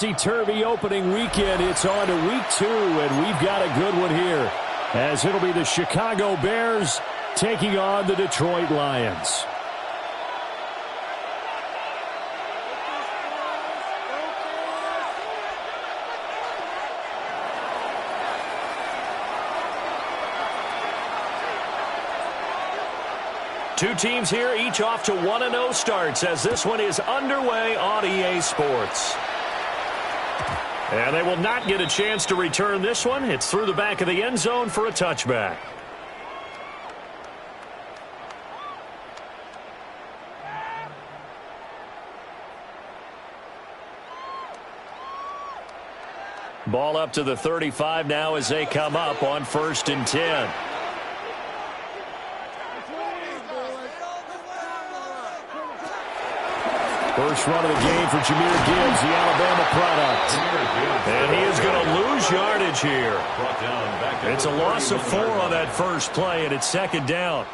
Topsy-turvy opening weekend. It's on to week 2, and we've got a good one here, as it'll be the Chicago Bears taking on the Detroit Lions. Two teams here, each off to 1-0 starts, as this one is underway on EA Sports. And they will not get a chance to return this one. It's through the back of the end zone for a touchback. Ball up to the 35 now as they come up on 1st and 10. First run of the game for Jahmyr Gibbs, the Alabama product. And he is going to lose yardage here. It's a loss of 4 on that first play, and it's 2nd down.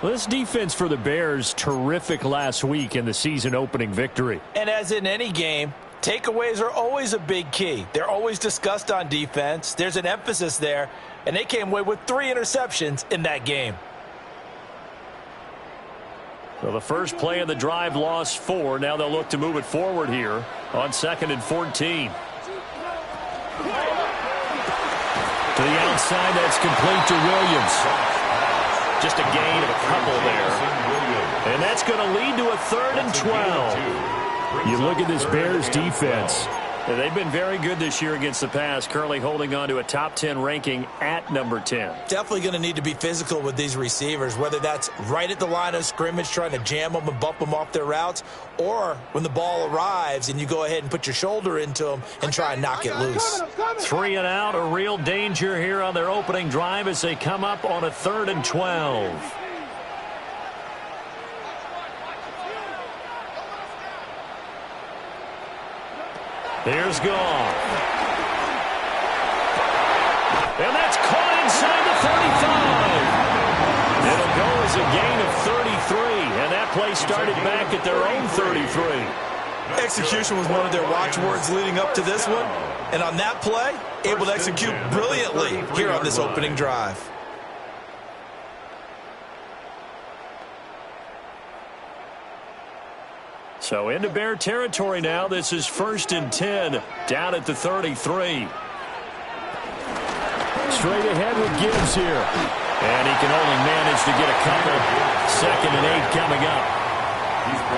Well, this defense for the Bears, terrific last week in the season-opening victory. And as in any game, takeaways are always a big key. They're always discussed on defense. There's an emphasis there, and they came away with 3 interceptions in that game. So the first play of the drive lost 4. Now they'll look to move it forward here on 2nd and 14. To the outside, that's complete to Williams. Just a gain of a couple there. And that's going to lead to a 3rd and 12. You look at this Bears defense. They've been very good this year against the pass, currently holding on to a top 10 ranking at number 10. Definitely going to need to be physical with these receivers, whether that's right at the line of scrimmage trying to jam them and bump them off their routes, or when the ball arrives and you go ahead and put your shoulder into them and try and knock it loose. 3 and out, a real danger here on their opening drive as they come up on a 3rd and 12. Here's Goff. And that's caught inside the 35. It'll go as a gain of 33. And that play started back at their own 33. Execution was one of their watchwords leading up to this one. And on that play, able to execute brilliantly here on this opening drive. So into Bear territory now. This is 1st and 10 down at the 33. Straight ahead with Gibbs here. And he can only manage to get a couple. 2nd and 8 coming up.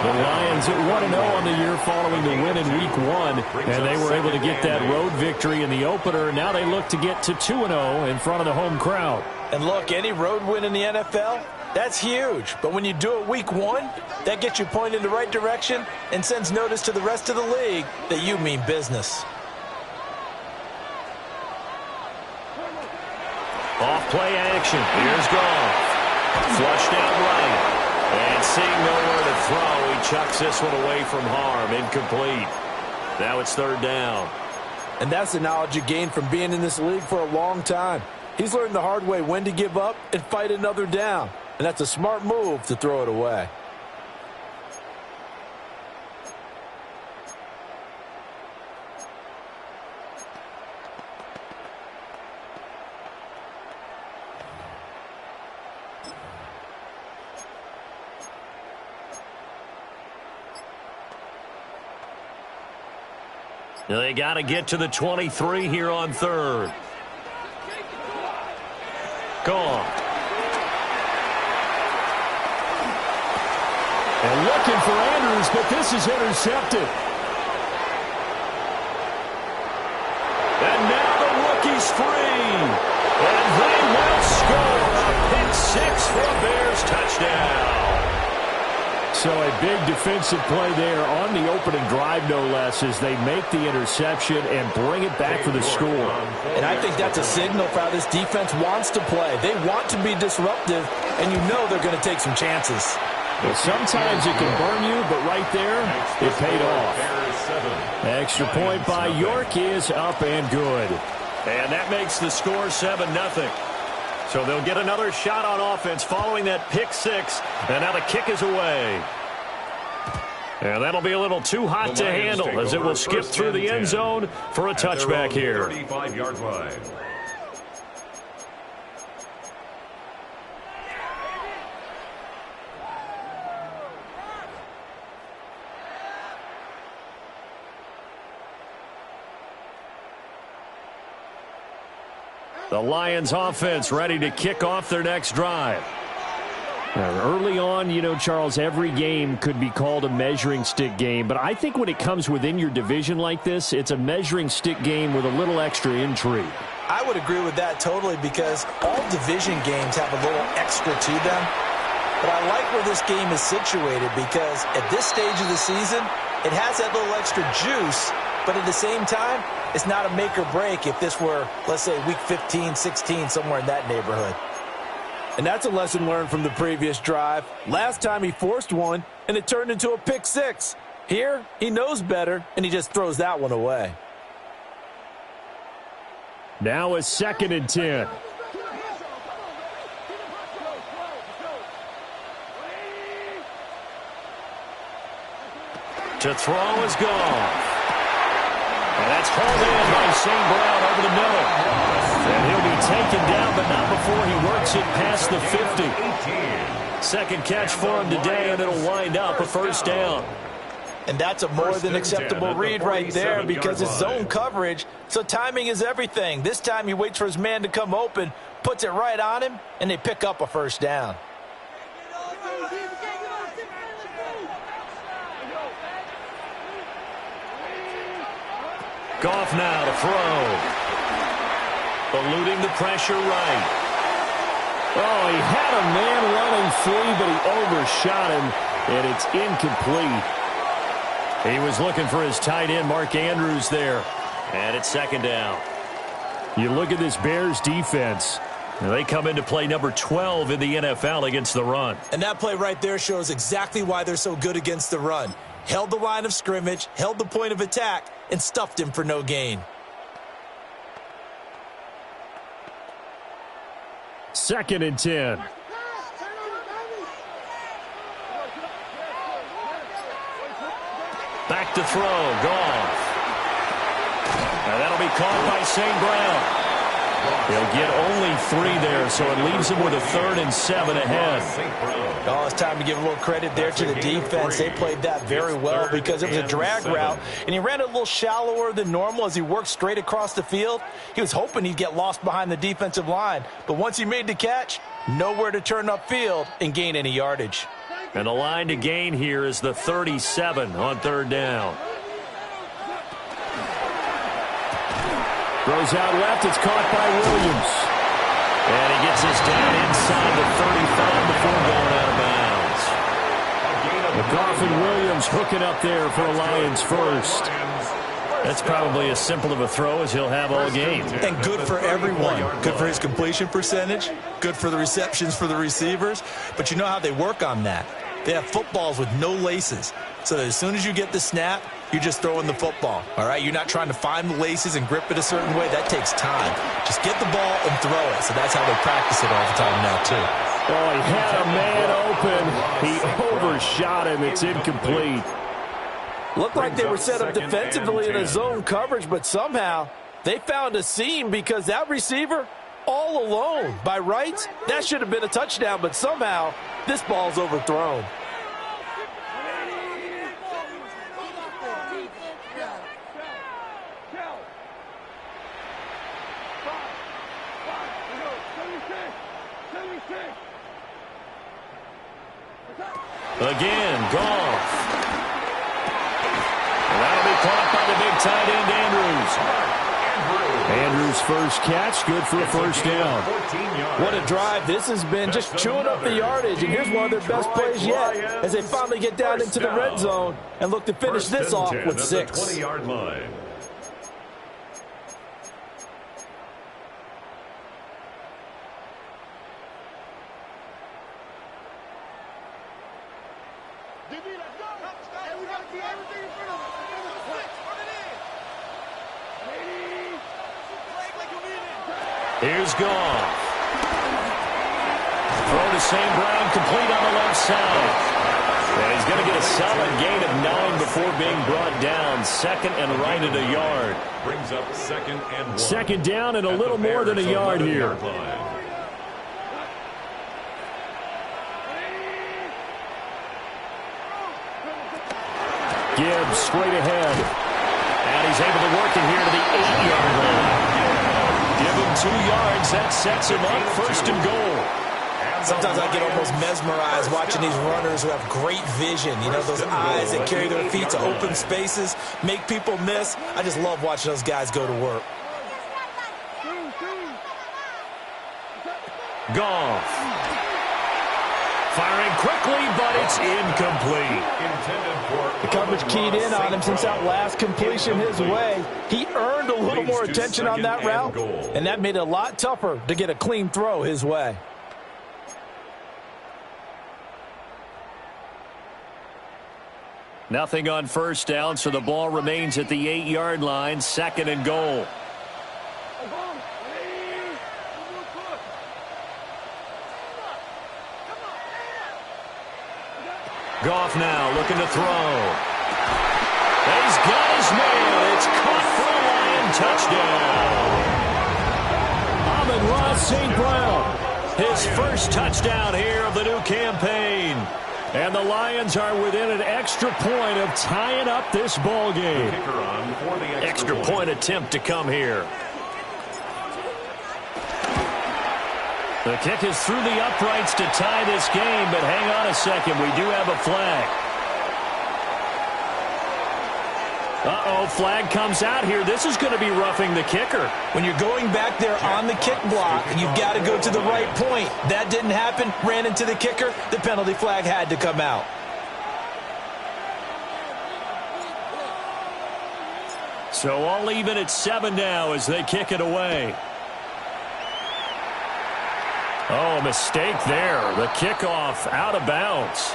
The Lions at 1-0 on the year following the win in Week 1. And they were able to get that road victory in the opener. Now they look to get to 2-0 in front of the home crowd. And look, any road win in the NFL, that's huge. But when you do it Week 1, that gets you pointed in the right direction and sends notice to the rest of the league that you mean business. Off-play action. Here's Goff. Flushed out right. And seeing nowhere to throw, he chucks this one away from harm. Incomplete. Now it's 3rd down. And that's the knowledge you gain from being in this league for a long time. He's learned the hard way when to give up and fight another down. And that's a smart move to throw it away. They got to get to the 23 here on 3rd. Goff. And looking for Andrews, but this is intercepted. And now the rookie's free. And they will score a pick 6 for a Bears touchdown. So a big defensive play there on the opening drive, no less, as they make the interception and bring it back for the score. And I think that's a signal for how this defense wants to play. They want to be disruptive, and you know they're going to take some chances. Well, sometimes it can burn you, but right there, it paid off. Extra point by York is up and good. And that makes the score 7-0. So they'll get another shot on offense following that pick 6. And now the kick is away. And that'll be a little too hot to handle as it will skip through the end zone for a touchback here. 35-yard line. The Lions offense ready to kick off their next drive. Early on, you know, Charles, every game could be called a measuring stick game. But I think when it comes within your division like this, it's a measuring stick game with a little extra intrigue. I would agree with that totally because all division games have a little extra to them. But I like where this game is situated because at this stage of the season, it has that little extra juice. But at the same time, it's not a make or break if this were, let's say, week 15, 16, somewhere in that neighborhood. And that's a lesson learned from the previous drive. Last time he forced one, and it turned into a pick six. Here, he knows better, and he just throws that one away. Now a 2nd and 10. To throw is gone. And that's hauled in by St. Brown over the middle. And he'll be taken down, but not before he works it past the 50. Second catch for him today, and it'll wind up a first down. And that's a more than acceptable read right there because it's zone coverage, so timing is everything. This time he waits for his man to come open, puts it right on him, and they pick up a first down. Goff now to throw. Eluding the pressure right. Oh, he had a man running free, but he overshot him, and it's incomplete. He was looking for his tight end, Mark Andrews, there. And it's 2nd down. You look at this Bears defense. They come into play number 12 in the NFL against the run. And that play right there shows exactly why they're so good against the run. Held the line of scrimmage, held the point of attack, and stuffed him for no gain. 2nd and 10. Back to throw. Goff. And that'll be caught by St. Brown. He'll get only 3 there, so it leaves him with a 3rd and 7 ahead. Oh, it's time to give a little credit there to the defense. They played that very well because it was a drag route, and he ran it a little shallower than normal as he worked straight across the field. He was hoping he'd get lost behind the defensive line, but once he made the catch, nowhere to turn upfield and gain any yardage. And the line to gain here is the 37 on 3rd down. Throws out left. It's caught by Williams. And he gets us down inside the 35 before going out of bounds. McGough and Williams hooking up there for a Lions first. That's probably as simple of a throw as he'll have all game. And good for everyone. Good for his completion percentage. Good for the receptions for the receivers. But you know how they work on that. They have footballs with no laces. So that as soon as you get the snap, you're just throwing the football. All right? You're not trying to find the laces and grip it a certain way. That takes time. Just get the ball and throw it. So that's how they practice it all the time now, too. Oh, he had a man open. He overshot him. It's incomplete. Looked like they were set up defensively in a zone coverage, but somehow they found a seam because that receiver all alone. By rights, that should have been a touchdown, but somehow this ball's overthrown. Again, Goff. And that'll be caught by the big tight end, Andrews. Andrews' first catch, good for a first down. What a drive this has been, just chewing up the yardage. And here's one of their best plays yet as they finally get down into the red zone and look to finish this off with 6. 20-yard line. Here's Goff. Throw to St. Brown, complete on the left side. And he's going to get a solid gain of 9 before being brought down. Second and right at a yard. Brings up second and 1. Second down and a little more than a yard here. Gibbs straight ahead. And he's able to work it here to the 8-yard line. Give him 2 yards. That sets him up. First and goal. Sometimes I get almost mesmerized watching these runners who have great vision. You know, those eyes that carry their feet to open spaces, make people miss. I just love watching those guys go to work. Goff. Firing quickly, but it's incomplete. The coverage keyed in on him since that last completion his way. He earned a little more attention on that route, and that made it a lot tougher to get a clean throw his way. Nothing on first down, so the ball remains at the 8-yard line. Second and goal. Goff now looking to throw. He's got his man. It's caught for a Lion touchdown. Amon-Ra St. Brown. His first touchdown here of the new campaign. And the Lions are within an extra point of tying up this ball game. Extra point attempt to come here. The kick is through the uprights to tie this game, but hang on a second. We do have a flag. Uh-oh, flag comes out here. This is going to be roughing the kicker. When you're going back there on the kick block, you've got to go to the right point. That didn't happen. Ran into the kicker. The penalty flag had to come out. So all even at 7 now as they kick it away. Oh, mistake there. The kickoff out of bounds.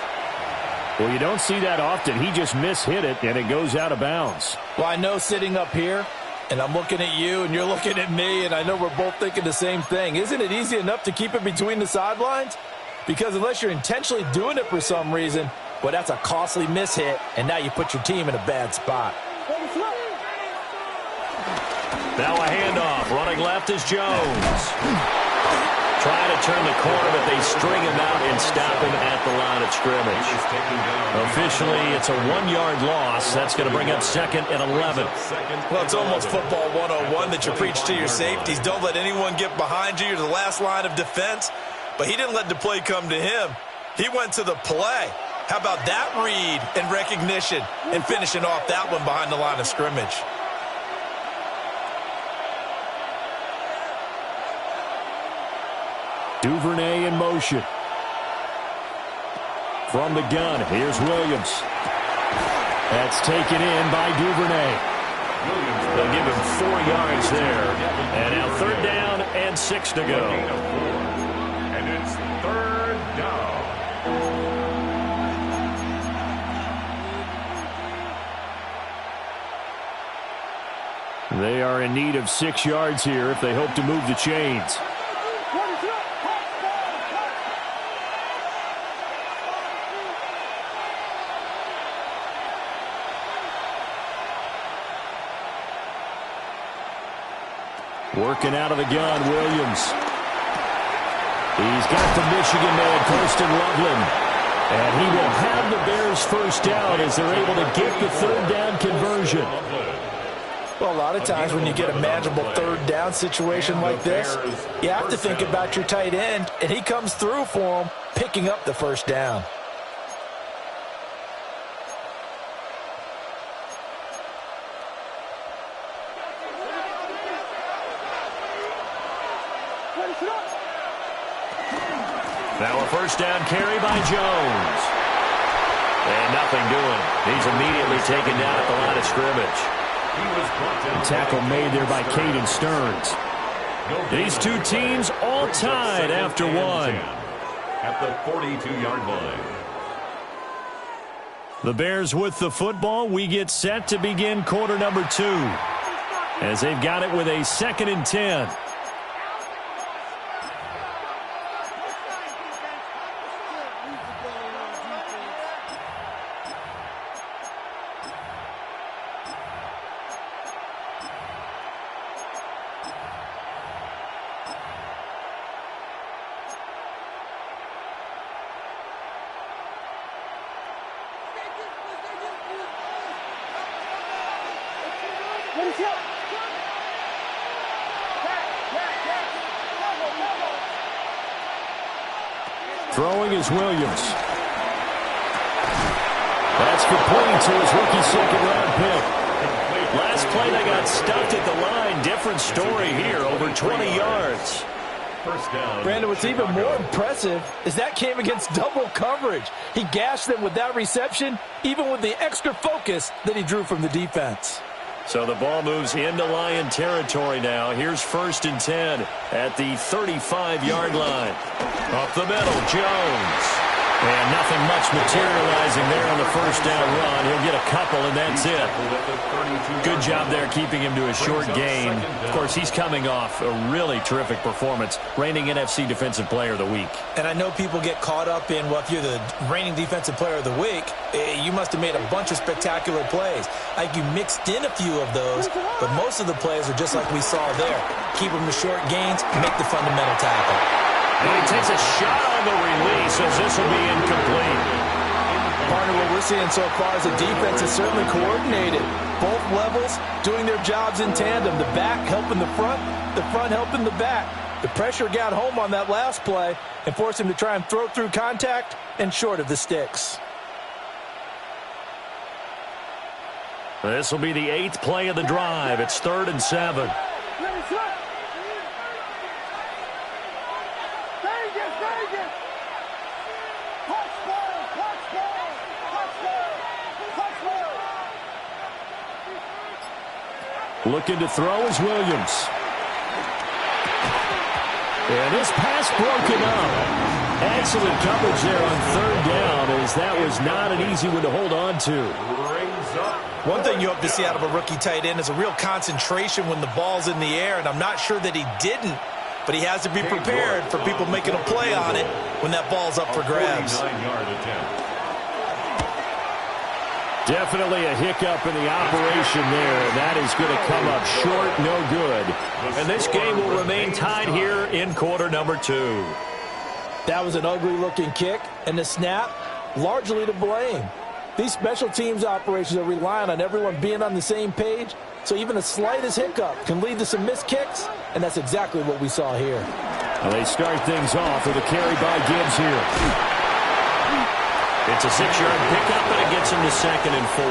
Well, you don't see that often. He just mishit it, and it goes out of bounds. Well, I know sitting up here, and I'm looking at you, and you're looking at me, and I know we're both thinking the same thing. Isn't it easy enough to keep it between the sidelines? Because unless you're intentionally doing it for some reason, well, that's a costly mishit, and now you put your team in a bad spot. Now a handoff. Running left is Jones. Trying to turn the corner, but they string him out and stop him at the line of scrimmage. Officially, it's a 1-yard loss. That's going to bring up second and 11. Well, it's almost football 101 that you preach to your safeties. Don't let anyone get behind you. You're the last line of defense. But he didn't let the play come to him. He went to the play. How about that read and recognition and finishing off that one behind the line of scrimmage? Duvernay in motion. From the gun, here's Williams. That's taken in by Duvernay. They'll give him 4 yards there. And now 3rd down and 6 to go. And it's 3rd down. They are in need of 6 yards here if they hope to move the chains. Working out of the gun, Williams. He's got the Michigan man, Kirsten Loveland. And he will have the Bears first down as they're able to get the 3rd down conversion. Well, a lot of times when you get a manageable 3rd down situation like this, you have to think about your tight end, and he comes through for him, picking up the 1st down. Now a 1st down carry by Jones. And nothing doing. He's immediately taken down at the line of scrimmage. Tackle made there by Caden Stearns. These two teams all tied after 1. At the 42-yard line. The Bears with the football. We get set to begin quarter number 2. As they've got it with a 2nd and 10. Throwing is Williams. That's complete to his rookie second-round pick. Last play, they got stuffed at the line. Different story here, over 20 yards. First down. Brandon, what's even more impressive is that came against double coverage. He gashed them with that reception, even with the extra focus that he drew from the defense. So the ball moves into Lion territory now. Here's 1st and 10 at the 35-yard line. Up the middle, Jones. And nothing much materializing there on the first down run. He'll get a couple, and that's it. Good job there keeping him to a short gain. Of course, he's coming off a really terrific performance, reigning NFC Defensive Player of the Week. And I know people get caught up in, well, if you're the reigning Defensive Player of the Week, you must have made a bunch of spectacular plays. Like you mixed in a few of those, but most of the plays are just like we saw there. Keep them to short gains, make the fundamental tackle. And he takes a shot on the release as this will be incomplete. Partner, what we're seeing so far is the defense is certainly coordinated. Both levels doing their jobs in tandem. The back helping the front helping the back. The pressure got home on that last play and forced him to try and throw through contact and short of the sticks. This will be the 8th play of the drive. It's 3rd and 7. Looking to throw is Williams. And this pass broken up. Excellent coverage there on 3rd down, as that was not an easy one to hold on to. One thing you hope to see out of a rookie tight end is a real concentration when the ball's in the air, and I'm not sure that he didn't, but he has to be prepared for people making a play on it when that ball's up for grabs. 49-yard attempt. Definitely a hiccup in the operation there, and that is going to come up short, no good. And this game will remain tied here in quarter number 2. That was an ugly-looking kick, and the snap largely to blame. These special teams operations are relying on everyone being on the same page, so even the slightest hiccup can lead to some missed kicks, and that's exactly what we saw here. Well, they start things off with a carry by Gibbs here. It's a 6-yard pickup, and it gets him to 2nd and 4.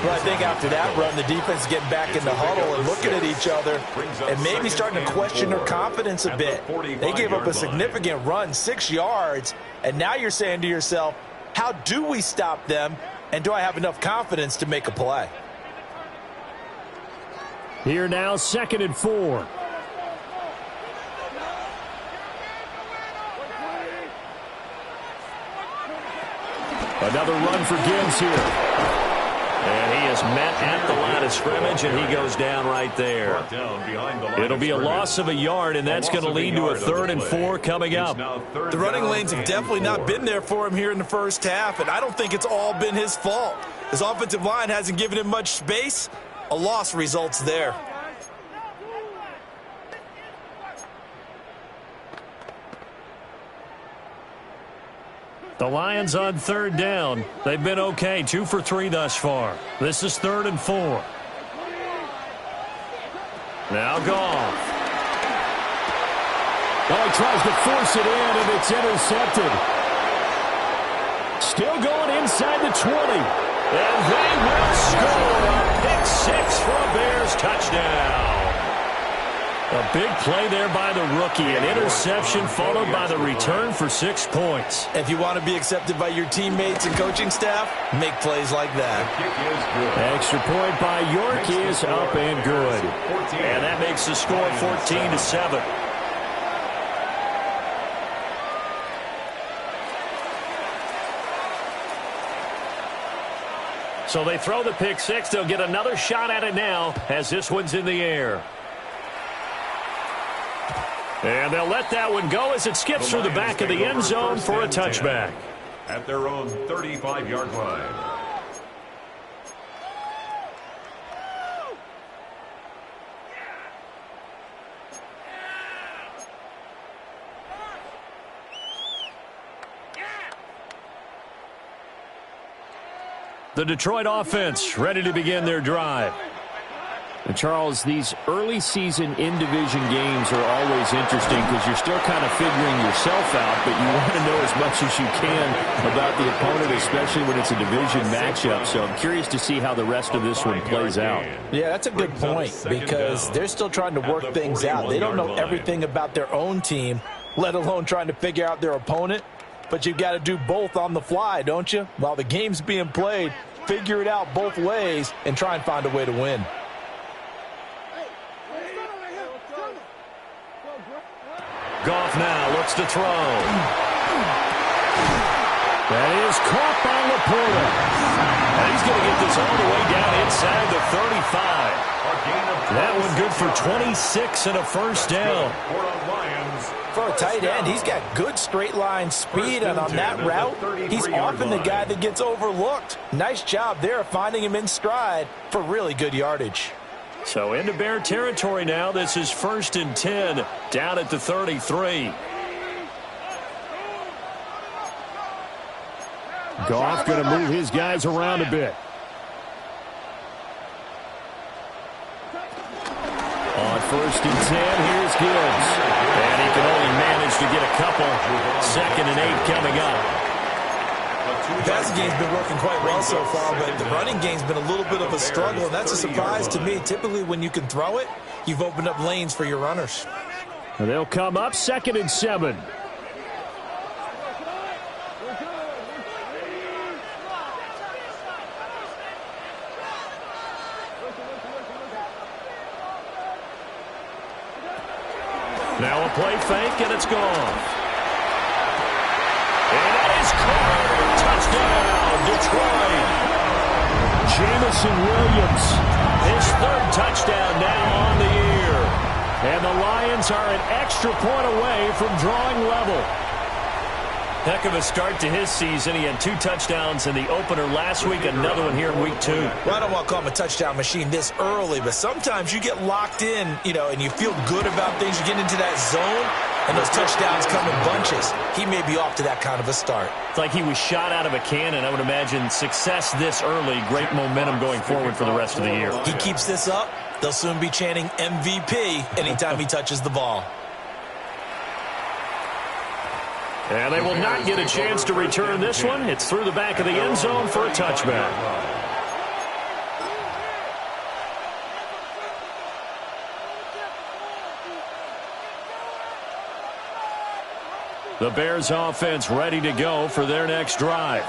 Well, I think after that run, the defense is getting back in the huddle and looking at each other and maybe starting to question their confidence a bit. They gave up a significant run, 6 yards, and now you're saying to yourself, how do we stop them, and do I have enough confidence to make a play? Here now, 2nd and 4. Another run for Gibbs here. And he is met at the line of scrimmage, and he goes down right there. It'll be a loss of a yard, and that's going to lead to a 3rd and 4 coming up. The running lanes have definitely not been there for him here in the first half, and I don't think it's all been his fault. His offensive line hasn't given him much space. A loss results there. The Lions on 3rd down. They've been okay, 2 for 3 thus far. This is 3rd and 4. Now Goff. Oh, he tries to force it in, and it's intercepted. Still going inside the 20. And they will score a pick 6 for a Bears touchdown. A big play there by the rookie. An interception followed by the return for 6 points. If you want to be accepted by your teammates and coaching staff, make plays like that. Extra point by York is up and good. And that makes the score 14-7. So they throw the pick 6. They'll get another shot at it now as this one's in the air. And they'll let that one go as it skips through the back of the end zone for a touchback. At their own 35-yard line. The Detroit offense ready to begin their drive. And Charles, these early season in-division games are always interesting because you're still kind of figuring yourself out, but you want to know as much as you can about the opponent, especially when it's a division matchup. So I'm curious to see how the rest of this one plays out. Yeah, that's a good point because they're still trying to work things out. They don't know everything about their own team, let alone trying to figure out their opponent. But you've got to do both on the fly, don't you? While the game's being played, figure it out both ways and try and find a way to win. Goff now looks to throw. That is caught by Laporta. And he's going to get this all the way down inside the 35. That one good for 26 and a first down. For a tight end, he's got good straight line speed, and on that route, he's often the guy that gets overlooked. Nice job there finding him in stride for really good yardage. So into Bear territory now. This is 1st and 10 down at the 33. Goff going to move his guys around a bit. On 1st and 10, here's Gibbs. And he can only manage to get a couple. 2nd and 8 coming up. The passing game's been working quite well so far, but the running game's been a little bit of a struggle, and that's a surprise to me. Typically, when you can throw it, you've opened up lanes for your runners. And they'll come up 2nd and 7. Now a play fake, and it's gone. And that is caught. Touchdown, Detroit. Jamison Williams, his 3rd touchdown now on the year. And the Lions are an extra point away from drawing level. Heck of a start to his season. He had 2 touchdowns in the opener last week, another one here in week 2. Well, I don't want to call him a touchdown machine this early, but sometimes you get locked in, and you feel good about things. You get into that zone, and those touchdowns come in bunches. He may be off to that kind of a start. It's like he was shot out of a cannon. I would imagine success this early, great momentum going forward for the rest of the year. He keeps this up, they'll soon be chanting MVP anytime he touches the ball. And they will not get a chance to return this one. It's through the back of the end zone for a touchback. The Bears offense ready to go for their next drive.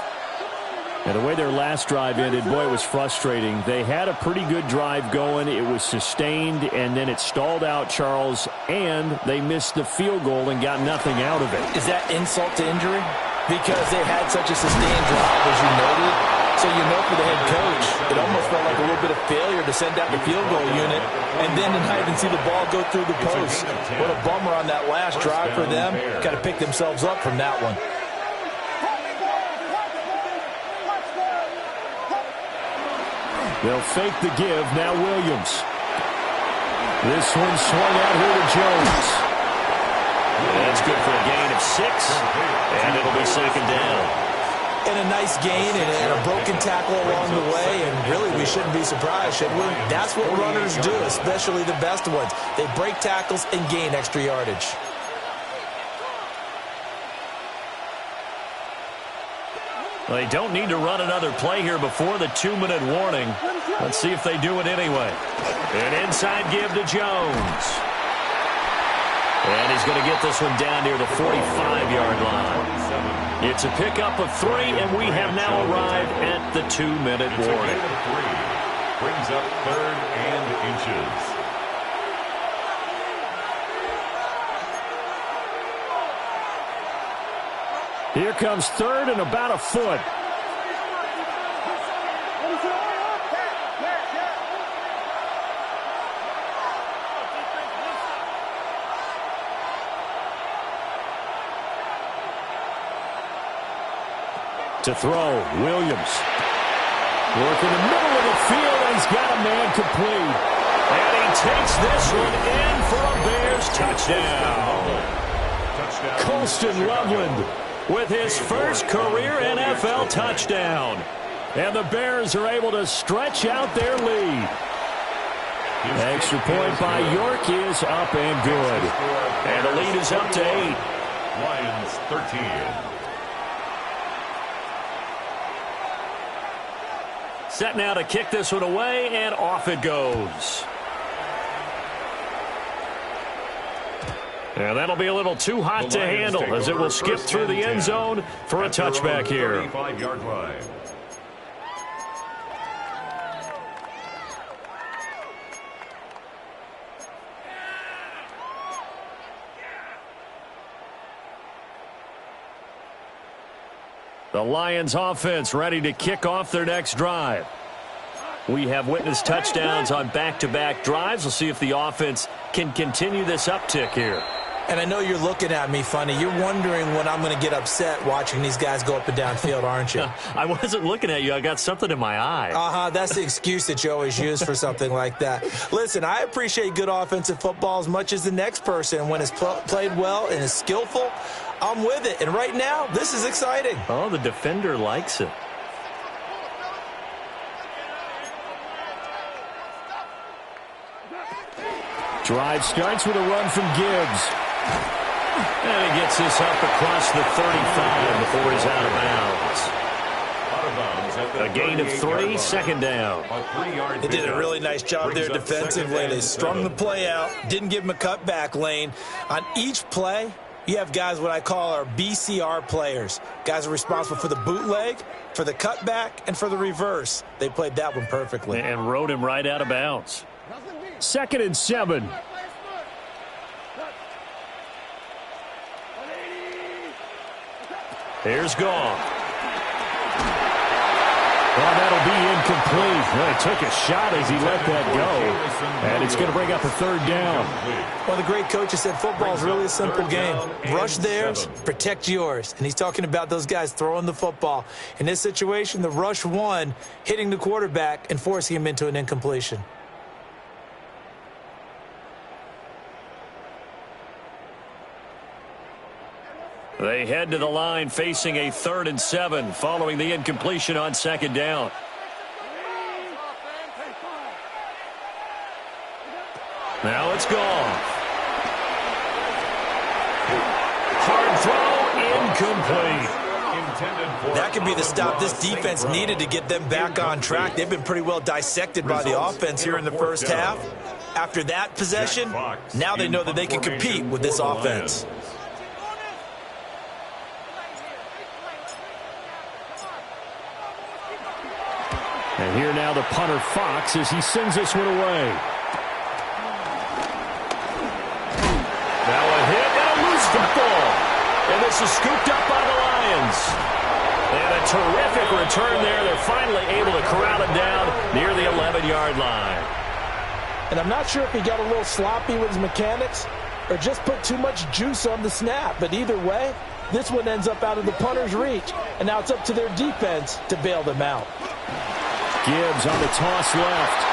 And the way their last drive ended, boy, it was frustrating. They had a pretty good drive going. It was sustained, and then it stalled out, Charles, and they missed the field goal and got nothing out of it. Is that insult to injury? Because they had such a sustained drive, as you noted. So for the head coach, it almost felt like a little bit of failure to send out the field goal unit and then to not even see the ball go through the post. What a bummer on that last drive for them. Got to pick themselves up from that one. They'll fake the give. Now Williams. This one swung out here to Jones. That's good for a gain of 6. And it'll be 2nd down. And a nice gain and a broken tackle along the way. And really, we shouldn't be surprised, should we? That's what runners do, especially the best ones. They break tackles and gain extra yardage. Well, they don't need to run another play here before the 2-minute warning. Let's see if they do it anyway. An inside give to Jones. And he's going to get this one down near the 45-yard line. It's a pickup of 3, and we have now arrived at the 2-minute warning. Brings up 3rd and inches. Here comes 3rd and about a foot. To throw, Williams. Work in the middle of the field, and he's got a man complete. And he takes this one in for a Bears touchdown. Colston Loveland with his first career NFL touchdown. And the Bears are able to stretch out their lead. Extra point by York is up and good. And the lead is up to 8. Lions 13. Set now to kick this one away, and off it goes. And that'll be a little too hot to handle as it will skip through the end zone for a touchback here. 35-yard line. The Lions offense ready to kick off their next drive. We have witnessed touchdowns on back-to-back drives. We'll see if the offense can continue this uptick here. And I know you're looking at me funny. You're wondering when I'm going to get upset watching these guys go up and down field, aren't you? I wasn't looking at you. I got something in my eye. That's the excuse that you always use for something like that. Listen, I appreciate good offensive football as much as the next person. When it's played well and is skillful, I'm with it. And right now, this is exciting. Oh, the defender likes it. Drive starts with a run from Gibbs. And he gets this up across the 35 before he's out of bounds. A gain of 3, second down. They did a really nice job there defensively. They strung the play out, didn't give him a cutback lane. On each play, you have guys what I call our BCR players. Guys are responsible for the bootleg, for the cutback, and for the reverse. They played that one perfectly. And rode him right out of bounds. 2nd and 7. Here's Goff. Well, that'll be incomplete. Well, he took a shot as he let that go. And it's going to bring up a 3rd down. Well, the great coach has said football is really a simple game. Rush theirs, protect yours. And he's talking about those guys throwing the football. In this situation, the rush won, hitting the quarterback and forcing him into an incompletion. They head to the line facing a 3rd and 7 following the incompletion on 2nd down. Now it's Goff. Hard throw, incomplete. That could be the stop this defense needed to get them back on track. They've been pretty well dissected by the offense here in the first half. After that possession, now they know that they can compete with this offense. And here now the punter Fox as he sends this one away. Now a hit and a loose football. And this is scooped up by the Lions. And a terrific return there. They're finally able to corral him down near the 11-yard line. And I'm not sure if he got a little sloppy with his mechanics or just put too much juice on the snap. But either way, this one ends up out of the punter's reach. And now it's up to their defense to bail them out. Gibbs on the toss left.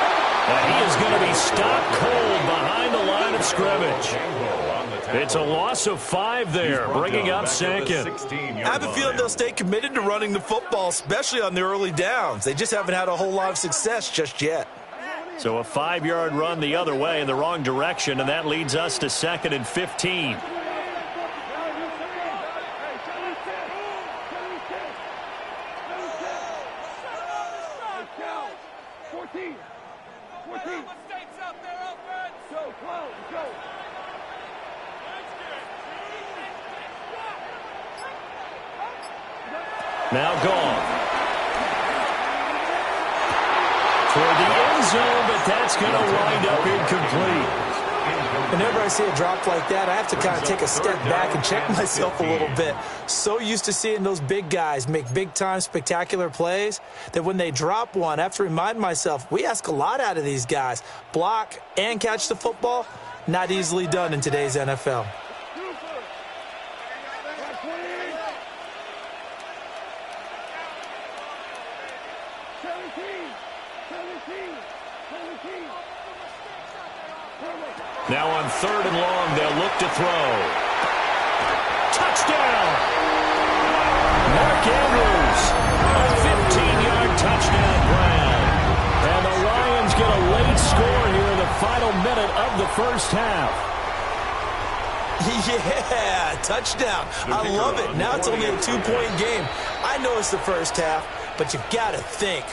And he is going to be stopped cold behind the line of scrimmage. It's a loss of 5 there, bringing up 2nd. I have a feeling they'll stay committed to running the football, especially on the early downs. They just haven't had a whole lot of success just yet. So a 5-yard run the other way in the wrong direction, and that leads us to 2nd and 15. Now Goff. Toward the end zone, but that's going to wind up incomplete. Whenever I see a drop like that, I have to kind of take a step back and check myself a little bit. So used to seeing those big guys make big-time spectacular plays that when they drop one, I have to remind myself, we ask a lot out of these guys. Block and catch the football, not easily done in today's NFL. Now on 3rd and long, they'll look to throw. Touchdown! Mark Andrews, a 15-yard touchdown grab. And the Lions get a late score here in the minute of the first half. Yeah, touchdown. I love it. Now it's only a 2-point game. I know it's the first half, but you got to think.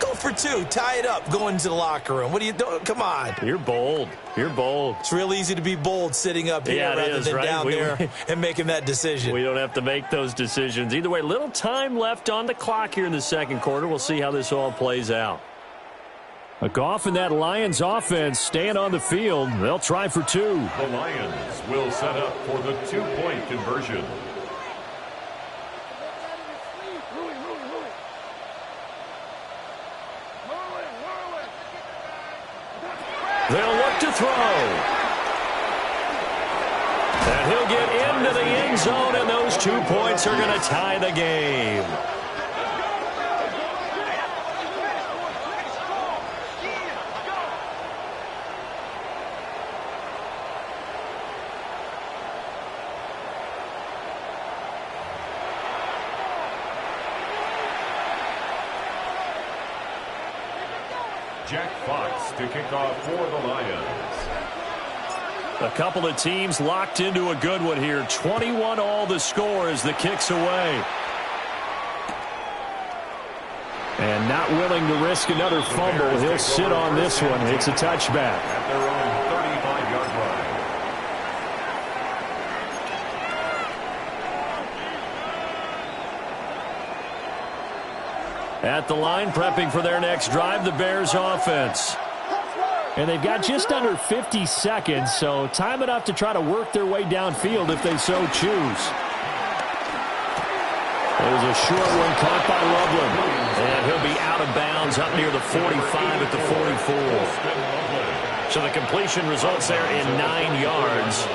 Go for 2. Tie it up. Go into the locker room. What are you doing? Come on. You're bold. You're bold. It's real easy to be bold sitting up here rather than down there and making that decision. We don't have to make those decisions. Either way, little time left on the clock here in the second quarter. We'll see how this all plays out. Goff and that Lions offense staying on the field. They'll try for 2. The Lions will set up for the 2-point conversion. They'll look to throw. And he'll get into the end zone, and those 2 points are going to tie the game. Jack Fox to kick off for the Lions. A couple of teams locked into a good one here. 21-all the score as the kick's away. And not willing to risk another fumble. He'll sit on this one. It's a touchback. At their own 35-yard line. At the line, prepping for their next drive, the Bears offense. And they've got just under 50 seconds, so time enough to try to work their way downfield if they so choose. There's a short one caught by Loveland. And he'll be out of bounds up near the 45 at the 44. So the completion results there in 9 yards.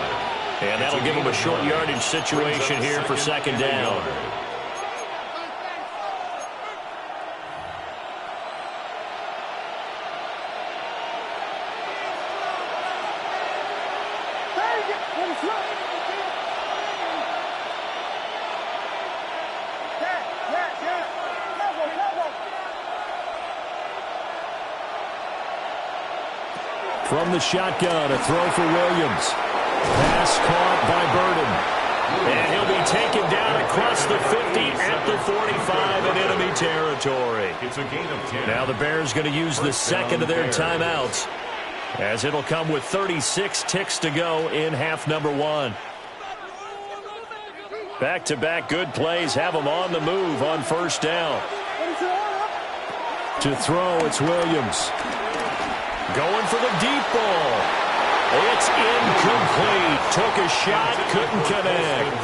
And that'll give them a short yardage situation here for second down. From the shotgun, a throw for Williams. Pass caught by Burden. And he'll be taken down across the 50 at the 45 in enemy territory. It's a gain of 10. Now the Bears going to use the second of their timeouts, as it'll come with 36 ticks to go in half number 1. Back-to-back good plays have them on the move on first down. To throw, it's Williams. Going for the deep ball. It's incomplete. Took a shot, couldn't connect.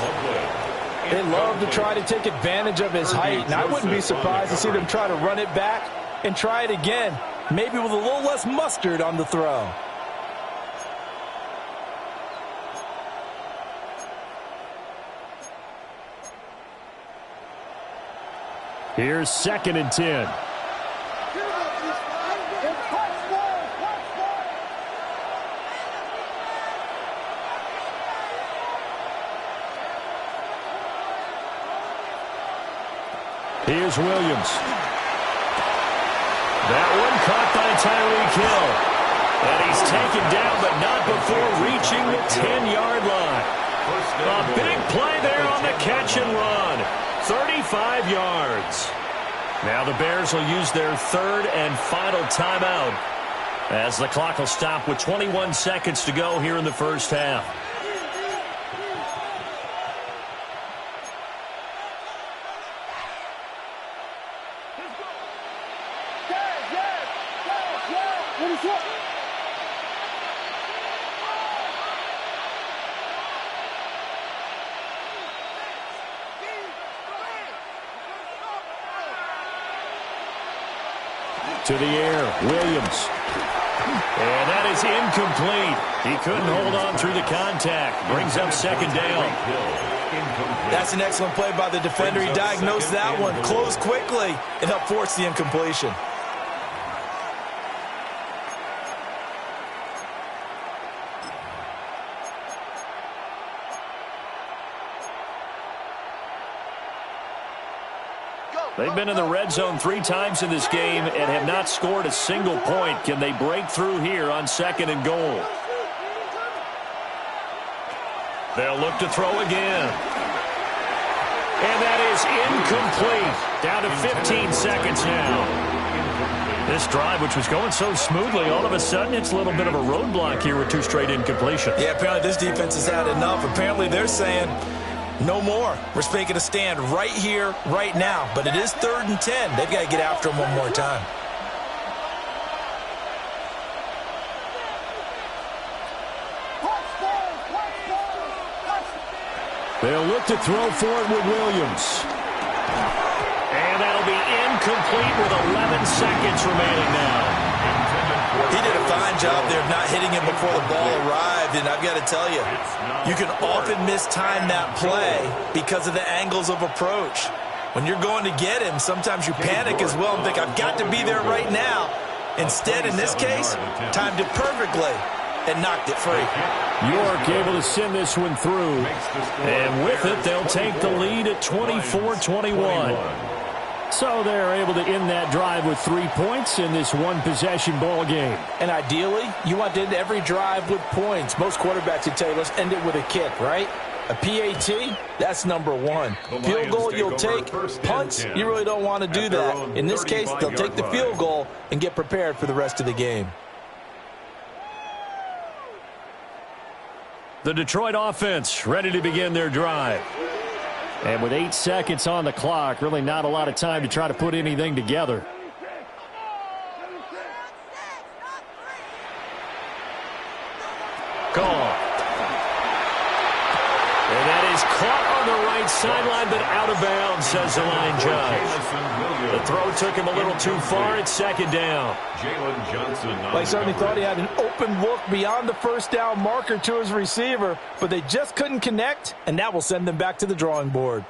They love to try to take advantage of his height, and I wouldn't be surprised to see them try to run it back and try it again, maybe with a little less mustard on the throw. Here's 2nd and 10. Here's Williams. That one caught by Tyreek Hill. And he's taken down, but not before reaching the 10-yard line. A big play there on the catch and run. 35 yards. Now the Bears will use their 3rd and final timeout, as the clock will stop with 21 seconds to go here in the first half. To the air, Williams. And that is incomplete. He couldn't hold on through the contact. Brings up second down. That's an excellent play by the defender. He diagnosed that one, closed quickly, and helped force the incompletion. Go. They've been in the red zone 3 times in this game and have not scored a single point. Can they break through here on 2nd and goal? They'll look to throw again. And that is incomplete. Down to 15 seconds now. This drive, which was going so smoothly, all of a sudden it's a little bit of a roadblock here with 2 straight incompletions. Yeah, apparently this defense has had enough. Apparently they're saying no more. We're making a stand right here, right now. But it is 3rd and 10. They've got to get after them one more time. They'll look to throw for it with Williams. And that'll be incomplete with 11 seconds remaining now. He did a fine job there of not hitting him before the ball arrived, and I've got to tell you, you can often mistime that play because of the angles of approach. When you're going to get him, sometimes you panic as well and think, I've got to be there right now. Instead, in this case, timed it perfectly and knocked it free. York able to send this one through. And with it, they'll take the lead at 24-21. So they're able to end that drive with 3 points in this one-possession ball game. And ideally, you want to end every drive with points. Most quarterbacks would tell you, let's end it with a kick, right? A PAT, that's number 1. Field goal, you'll take. Punts, you really don't want to do that. In this case, they'll take the field goal and get prepared for the rest of the game. The Detroit offense ready to begin their drive. And with 8 seconds on the clock, really not a lot of time to try to put anything together. Goal. And that is caught on the right sideline, but out of bounds, says the line judge. The throw took him a little too far. It's 2nd down. Jalen Johnson. Well, he certainly thought he had an open look beyond the first down marker to his receiver, but they just couldn't connect, and that will send them back to the drawing board.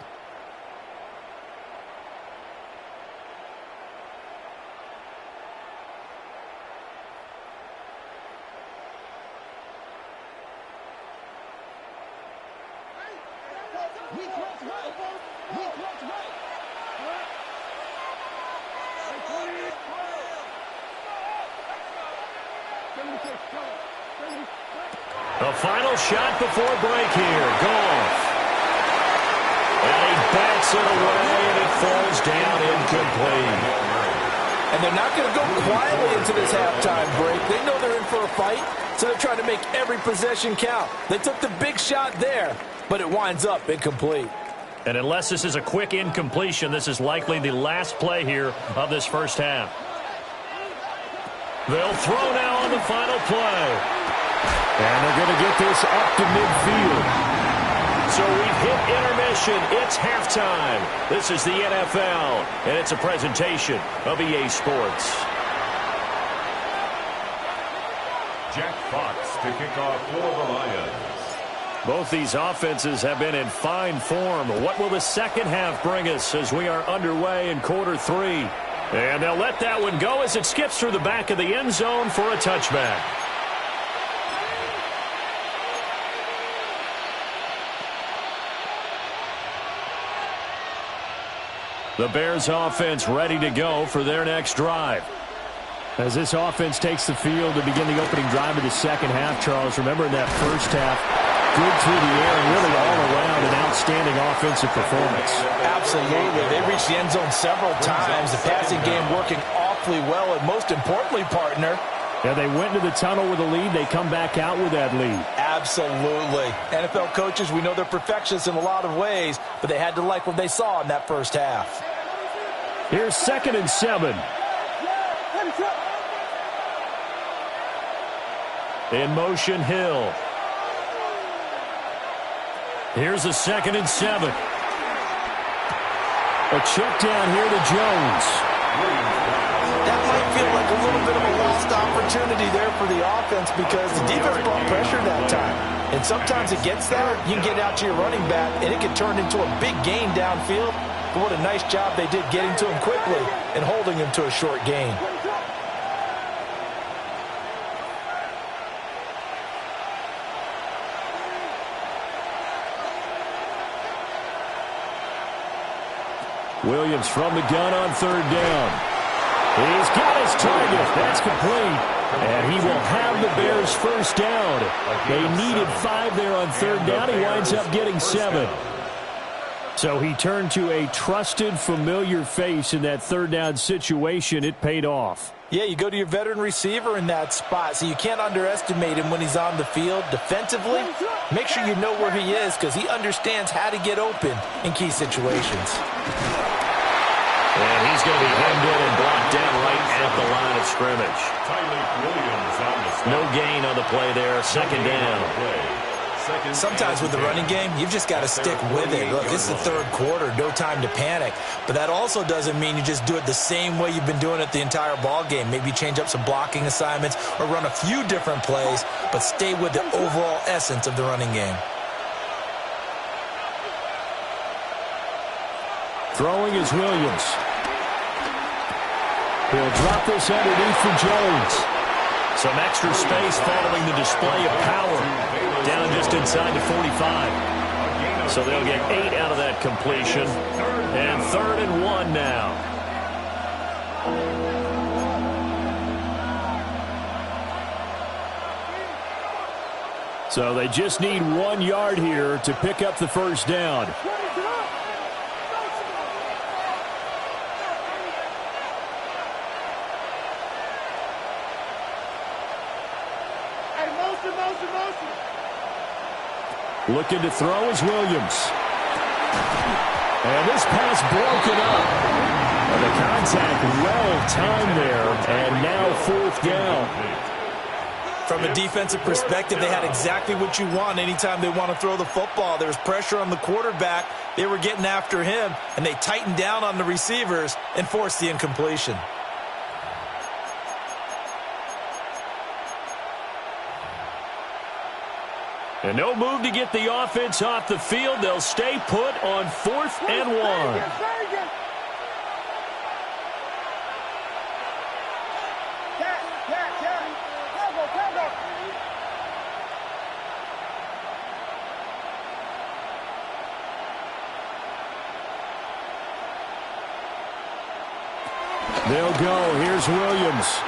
The final shot before break here. Goff. And he backs it away, and it falls down incomplete. And they're not going to go quietly into this halftime break. They know they're in for a fight, so they're trying to make every possession count. They took the big shot there, but it winds up incomplete. And unless this is a quick incompletion, this is likely the last play here of this first half. They'll throw now on the final play. And they're going to get this up to midfield. So we've hit intermission. It's halftime. This is the NFL, and it's a presentation of EA Sports. Jack Fox to kick off for the Lions. Both these offenses have been in fine form. What will the second half bring us as we are underway in quarter 3? And they'll let that one go as it skips through the back of the end zone for a touchback. The Bears offense ready to go for their next drive. As this offense takes the field to begin the opening drive of the second half, Charles, remember in that first half, good through the air and really all around an outstanding offensive performance. Absolutely. They reached the end zone several times. The passing game working awfully well, and most importantly, partner, yeah, they went into the tunnel with a lead. They come back out with that lead. Absolutely. NFL coaches, we know they're perfectionists in a lot of ways, but they had to like what they saw in that first half. Here's 2nd and 7. In motion, Hill. Here's a 2nd and 7. A check down here to Jones. That might feel like a little bit of a lost opportunity there for the offense because the defense brought pressure that time. And sometimes it gets there, you can get out to your running back, and it can turn into a big gain downfield. But what a nice job they did getting to him quickly and holding him to a short gain. Williams from the gun on third down. He's got his target. That's complete. And he will have the Bears first down. They needed 5 there on third down. He winds up getting 7. So he turned to a trusted, familiar face in that third down situation. It paid off. Yeah, you go to your veteran receiver in that spot, so you can't underestimate him when he's on the field. Defensively, make sure you know where he is because he understands how to get open in key situations. And he's going to be hemmed in and blocked down right at the line of scrimmage. No gain on the play there, second down. Sometimes with the running game, you've just got to stick with it. Look, this is the third quarter, no time to panic. But that also doesn't mean you just do it the same way you've been doing it the entire ball game. Maybe change up some blocking assignments or run a few different plays, but stay with the overall essence of the running game. Throwing is Williams. He'll drop this underneath for Jones. Some extra space following the display of power. Down just inside the 45. So they'll get 8 out of that completion. And 3rd and 1 now. So they just need 1 yard here to pick up the first down. Looking to throw is Williams. And this pass broken up. And the contact well timed there. And now 4th down. From a defensive perspective, they had exactly what you want anytime they want to throw the football. There was pressure on the quarterback. They were getting after him. And they tightened down on the receivers and forced the incompletion. And no move to get the offense off the field. They'll stay put on 4th and 1. They'll go. Here's Williams.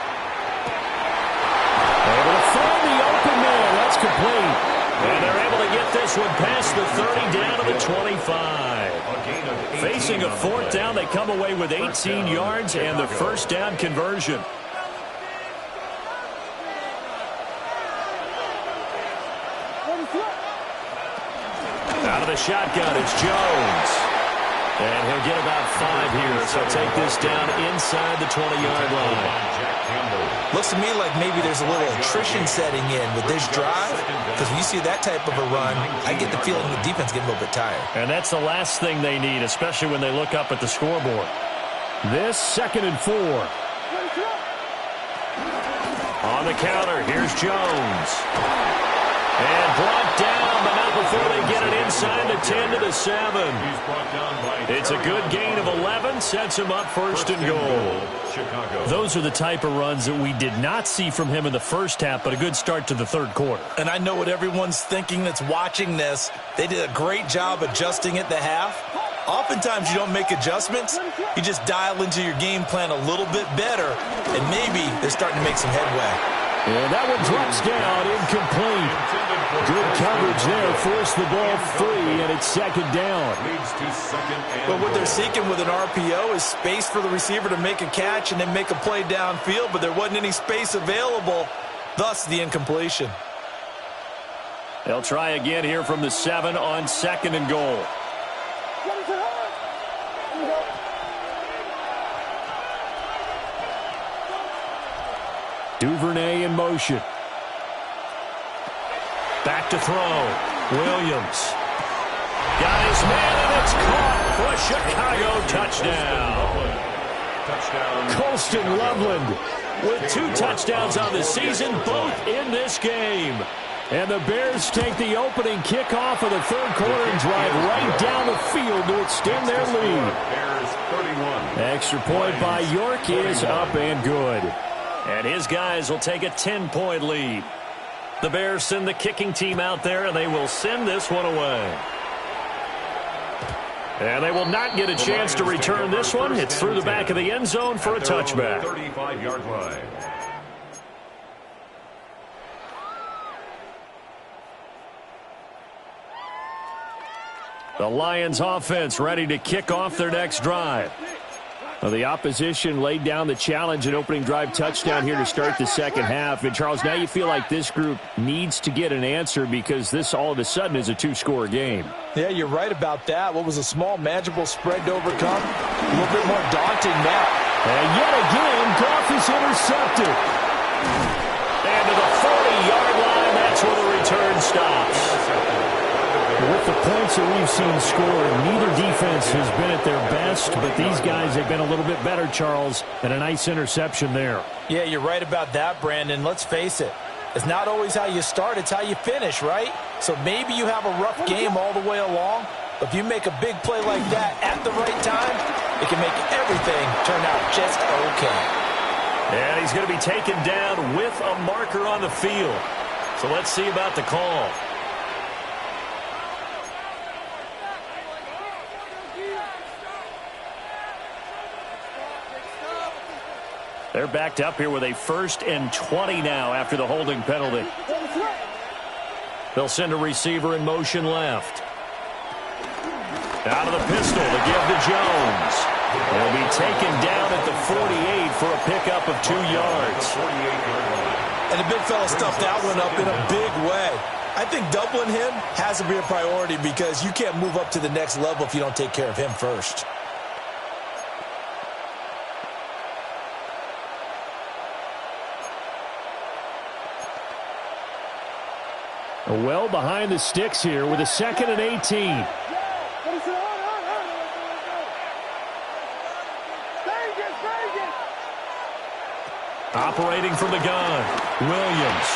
Able to find the open man. That's complete. And they're able to get this one past the 30 down to the 25. Facing a 4th down, they come away with 18 yards and the first down conversion. Out of the shotgun, it's Jones. And he'll get about 5 here, so take this down inside the 20-yard line. Looks to me like maybe there's a little attrition setting in with this drive, because when you see that type of a run, I get the feeling the defense getting a little bit tired. And that's the last thing they need, especially when they look up at the scoreboard. This 2nd and 4. On the counter, here's Jones. And brought down, but not before they get it inside the 10 to the 7. It's a good gain of 11, sets him up 1st and goal. Those are the type of runs that we did not see from him in the first half, but a good start to the 3rd quarter. And I know what everyone's thinking that's watching this. They did a great job adjusting at the half. Oftentimes you don't make adjustments. You just dial into your game plan a little bit better, and maybe they're starting to make some headway. And that one drops down, incomplete. Good coverage there, forced the ball free, and it's 2nd down. But what they're seeking with an RPO is space for the receiver to make a catch and then make a play downfield, but there wasn't any space available, thus the incompletion. They'll try again here from the 7 on 2nd and goal. Duvernay in motion. Back to throw. Williams. Got his man, and it's caught for a Chicago touchdown. Colston Loveland with 2 touchdowns on the season, both in this game. And the Bears take the opening kickoff of the 3rd quarter and drive right down the field to extend their lead. Extra point by York is up and good. And his guys will take a 10-point lead. The Bears send the kicking team out there, and they will send this one away. And they will not get a chance to return this one. It's through the back of the end zone for a touchback. 35-yard line. The Lions offense ready to kick off their next drive. Well, the opposition laid down the challenge and opening drive touchdown here to start the second half. And, Charles, now you feel like this group needs to get an answer because this all of a sudden is a two-score game. Yeah, you're right about that. What was a small, manageable spread to overcome? A little bit more daunting now. And yet again, Goff is intercepted. And to the 40-yard line, that's where the return stops. With the points that we've seen scored, neither defense has been at their best, but these guys have been a little bit better, Charles, and a nice interception there. Yeah, you're right about that, Brandon. Let's face it. It's not always how you start, it's how you finish, right? So maybe you have a rough game all the way along, but if you make a big play like that at the right time, it can make everything turn out just okay. And he's going to be taken down with a marker on the field. So let's see about the call. They're backed up here with a 1st and 20 now after the holding penalty. They'll send a receiver in motion left. Out of the pistol to give to Jones. He'll be taken down at the 48 for a pickup of 2 yards. And the big fella stuffed that one up in a big way. I think doubling him has to be a priority because you can't move up to the next level if you don't take care of him first. Well behind the sticks here with a 2nd and 18. Operating from the gun, Williams.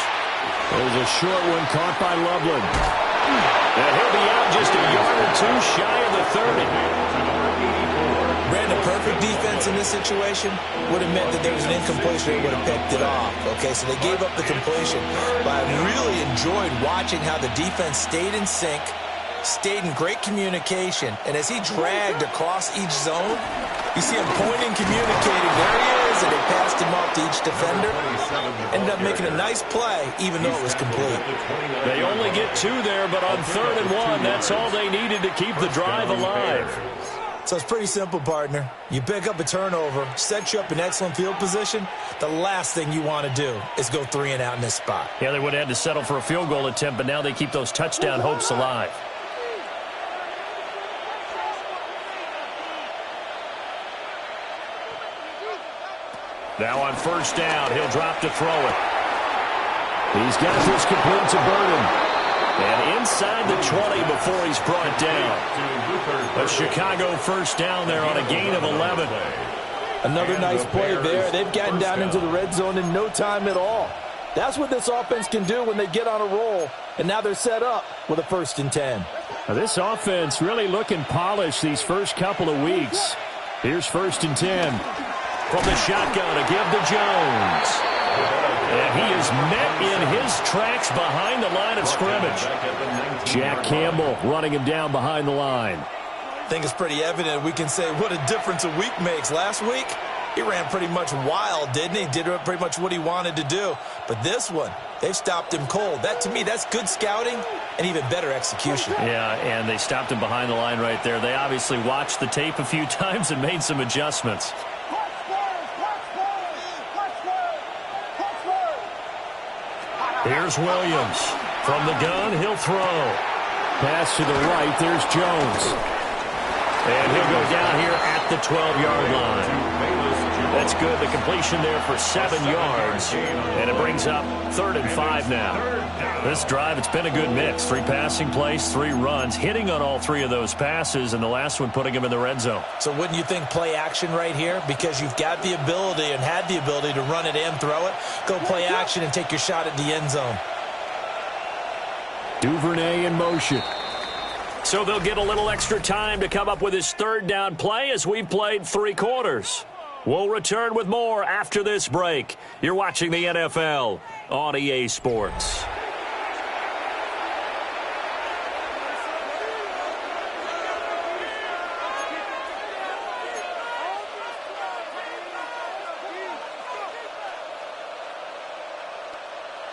There's a short one caught by Loveland. And he'll be out just a yard or 2 shy of the 30. Brandon, perfect defense in this situation would have meant that there was an incompletion and would have picked it off. Okay, so they gave up the completion. But I really enjoyed watching how the defense stayed in sync, stayed in great communication, and as he dragged across each zone, you see him pointing, communicating. There he is, and they passed him off to each defender. Ended up making a nice play, even though it was complete. They only get 2 there, but on 3rd and 1, that's all they needed to keep the drive alive. So it's pretty simple, partner. You pick up a turnover, set you up in excellent field position. The last thing you want to do is go 3 and out in this spot. Yeah, they would have had to settle for a field goal attempt, but now they keep those touchdown hopes alive. Now on 1st down, he'll drop to throw it. He's got this complete to Burton. And inside the 20 before he's brought down. A Chicago 1st down there on a gain of 11. Another nice play there. They've gotten down into the red zone in no time at all. That's what this offense can do when they get on a roll. And now they're set up with a 1st and 10. Now this offense really looking polished these first couple of weeks. Here's 1st and 10. From the shotgun to give to Jones. And he is met in his tracks behind the line of scrimmage. Jack Campbell running him down behind the line. I think it's pretty evident we can say what a difference a week makes. Last week, he ran pretty much wild, didn't he? Did pretty much what he wanted to do. But this one, they've stopped him cold. That, to me, that's good scouting and even better execution. Yeah, and they stopped him behind the line right there. They obviously watched the tape a few times and made some adjustments. Here's Williams. From the gun, he'll throw. Pass to the right, there's Jones. And he'll go down here at the 12-yard line. That's good. The completion there for 7 yards. And it brings up 3rd and 5 now. This drive, it's been a good mix. 3 passing plays, 3 runs, hitting on all 3 of those passes, and the last one putting him in the red zone. So wouldn't you think play action right here? Because you've got the ability and had the ability to run it and throw it. Go play action and take your shot at the end zone. Duvernay in motion. So they'll get a little extra time to come up with his 3rd down play as we've played 3 quarters. We'll return with more after this break. You're watching the NFL on EA Sports.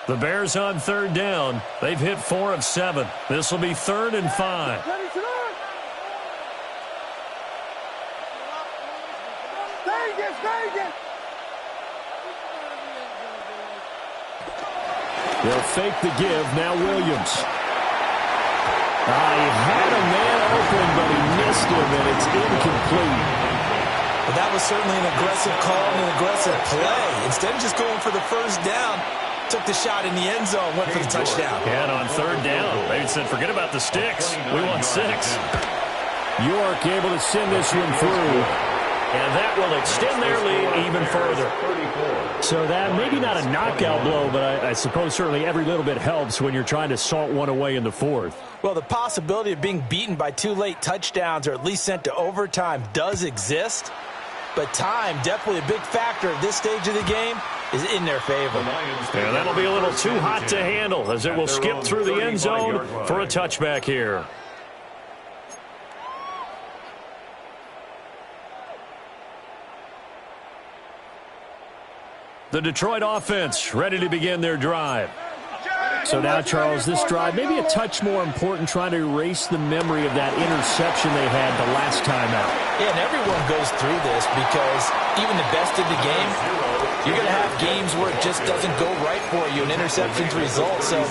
The Bears on third down. They've hit 4 of 7. This will be 3rd and 5. They'll fake the give. Now Williams. He had a man open, but he missed him, and it's incomplete. But that was certainly an aggressive call and an aggressive play. Instead of just going for the first down, took the shot in the end zone, went for the touchdown. And on third down, they said, forget about the sticks. We want 6. York able to send this one through. And that will extend their lead even further. So that maybe not a knockout blow, but I suppose certainly every little bit helps when you're trying to salt one away in the 4th. Well, the possibility of being beaten by 2 late touchdowns or at least sent to overtime does exist. But time, definitely a big factor at this stage of the game, is in their favor. Yeah, that'll be a little too hot to handle as it will skip through the end zone for a touchback here. The Detroit offense ready to begin their drive. So now, Charles, this drive maybe a touch more important, trying to erase the memory of that interception they had the last time out. Yeah, and everyone goes through this because even the best of the game, you're going to have games where it just doesn't go right for you, and interceptions result. So,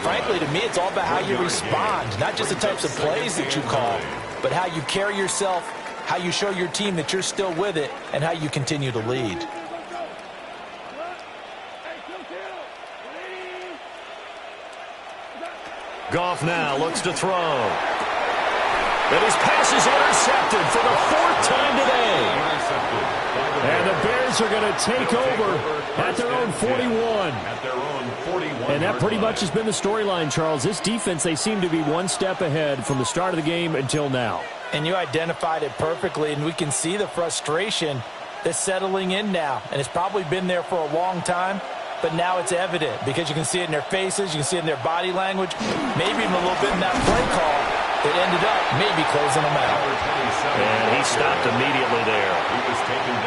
frankly, to me, it's all about how you respond, not just the types of plays that you call, but how you carry yourself, how you show your team that you're still with it, and how you continue to lead. Goff now looks to throw. And his pass is intercepted for the 4th time today. And the Bears are going to take over at their own 41. And that pretty much has been the storyline, Charles. This defense, they seem to be one step ahead from the start of the game until now. And you identified it perfectly, and we can see the frustration that's settling in now. And it's probably been there for a long time. But now it's evident because you can see it in their faces, you can see it in their body language, maybe even a little bit in that play call that ended up maybe closing them out. And he stopped immediately there.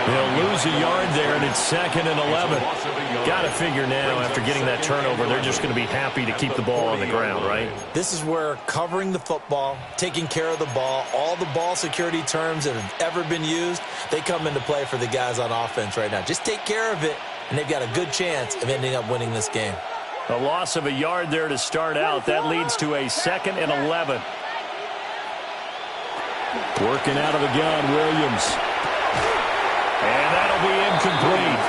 He'll lose a yard there, and it's 2nd and 11. Got to figure now, after getting that turnover, they're just going to be happy to keep the ball on the ground, right? This is where covering the football, taking care of the ball, all the ball security terms that have ever been used, they come into play for the guys on offense right now. Just take care of it, and they've got a good chance of ending up winning this game. A loss of a yard there to start out. That leads to a 2nd and 11. Working out of the gun, Williams. And that'll be incomplete.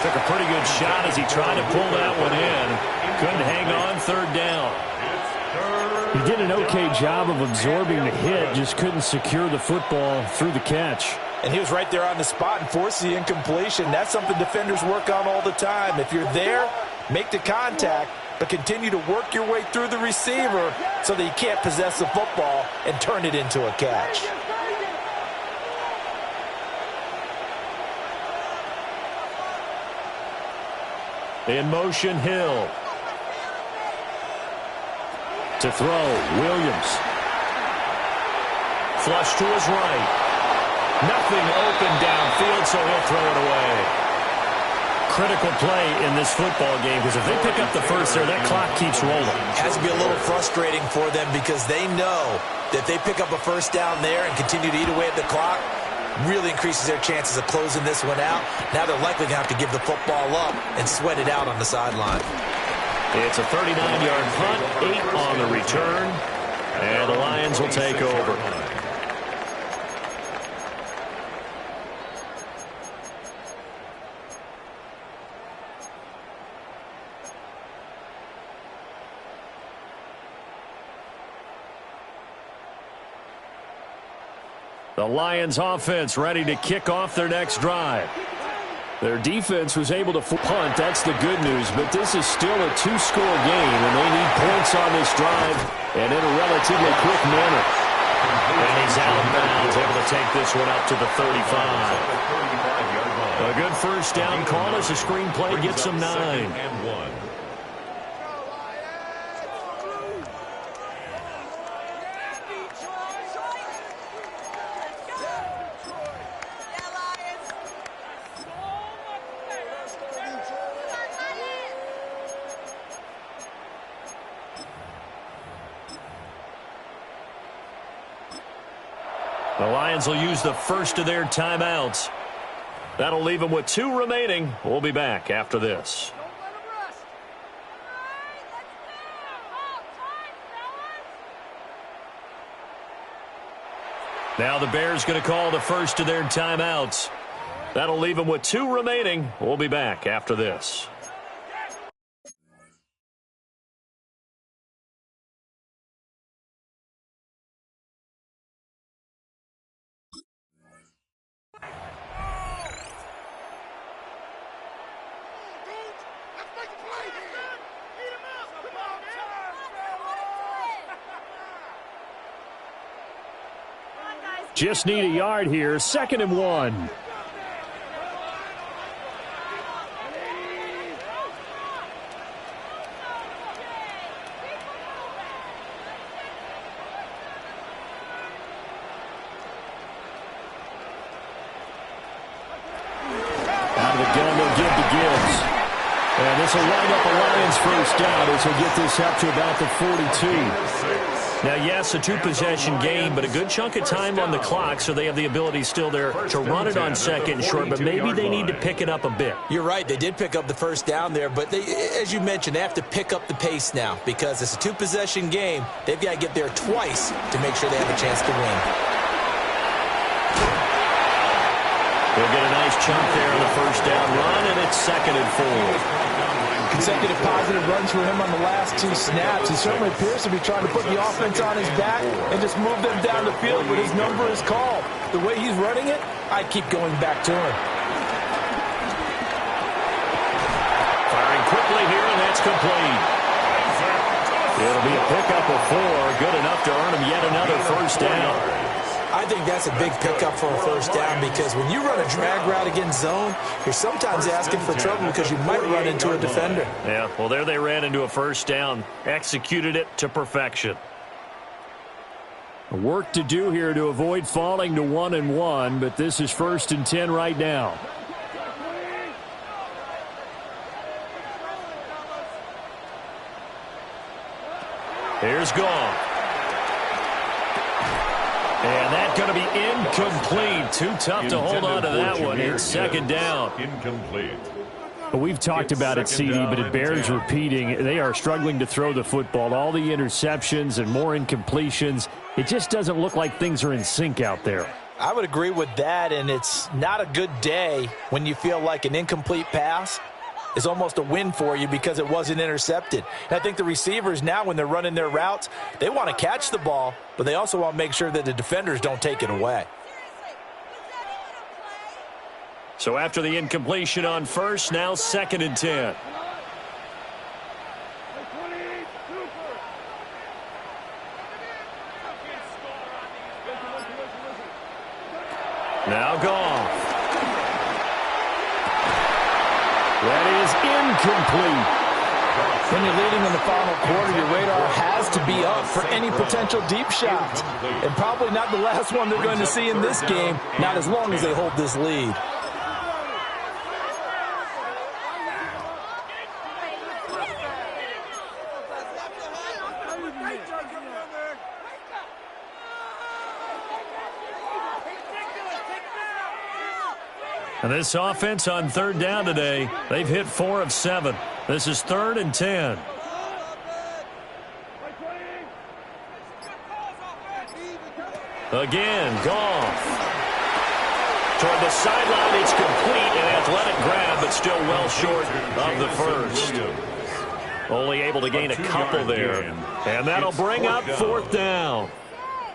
Took a pretty good shot as he tried to pull that one in. Couldn't hang on, 3rd down. He did an okay job of absorbing the hit, just couldn't secure the football through the catch. And he was right there on the spot and forced the incompletion. That's something defenders work on all the time. If you're there, make the contact, but continue to work your way through the receiver so that you can't possess the football and turn it into a catch. In motion, Hill. To throw, Williams. Flush to his right. Nothing open downfield, so he'll throw it away. Critical play in this football game, because if they pick up the first there, that clock keeps rolling. Has to be a little frustrating for them because they know that if they pick up a first down there and continue to eat away at the clock, really increases their chances of closing this one out. Now they're likely going to have to give the football up and sweat it out on the sideline. It's a 39-yard punt, 8 on the return, and the Lions will take over. The Lions offense ready to kick off their next drive. Their defense was able to punt. That's the good news. But this is still a 2-score game, and they need points on this drive and in a relatively quick manner. And he's out of bounds, able to take this one up to the 35. A good first down call as the screenplay gets him 9. The Lions will use the first of their timeouts. That'll leave them with 2 remaining. We'll be back after this. Now the Bears going to call the first of their timeouts. That'll leave them with 2 remaining. We'll be back after this. Just need a yard here. 2nd and 1. Out of the gun, they'll give to Gibbs. And this will wind up a Lions first down as he'll get this up to about the 42. Now, yes, a 2-possession game, but a good chunk of time on the clock, so they have the ability still there to run it on 2nd and short, but maybe they need to pick it up a bit. You're right. They did pick up the first down there, but as you mentioned, they have to pick up the pace now because it's a 2-possession game. They've got to get there twice to make sure they have a chance to win. They'll get a nice chunk there on the first down run, and it's 2nd and 4. Consecutive positive runs for him on the last 2 snaps. He certainly appears to be trying to put the offense on his back and just move them down the field, but his number is called. The way he's running it, I'd keep going back to him. Firing quickly here, and that's complete. It'll be a pickup of 4, good enough to earn him yet another first down. I think that's a big pickup for a first down because when you run a drag route against zone, you're sometimes asking for trouble because you might run into a defender. Yeah, well, there they ran into a first down, executed it to perfection. Work to do here to avoid falling to 1 and 1, but this is 1st and 10 right now. Here's Goff. And that's going to be incomplete. Too tough to hold on to that one. It's 2nd down. Incomplete. We've talked about it, CD, but it bears repeating. They are struggling to throw the football. All the interceptions and more incompletions. It just doesn't look like things are in sync out there. I would agree with that, and it's not a good day when you feel like an incomplete pass is almost a win for you because it wasn't intercepted. And I think the receivers now, when they're running their routes, they want to catch the ball, but they also want to make sure that the defenders don't take it away. So after the incompletion on first, now 2nd and 10. Now Goff. That is incomplete. When you're leading in the final quarter, your radar has to be up for any potential deep shots. And probably not the last one they're going to see in this game, not as long as they hold this lead. And this offense on 3rd down today, they've hit 4 of 7. This is 3rd and 10. Again, Goff. Toward the sideline, it's complete. An athletic grab, but still well short of the first. Only able to gain a couple there. And that'll bring up 4th down.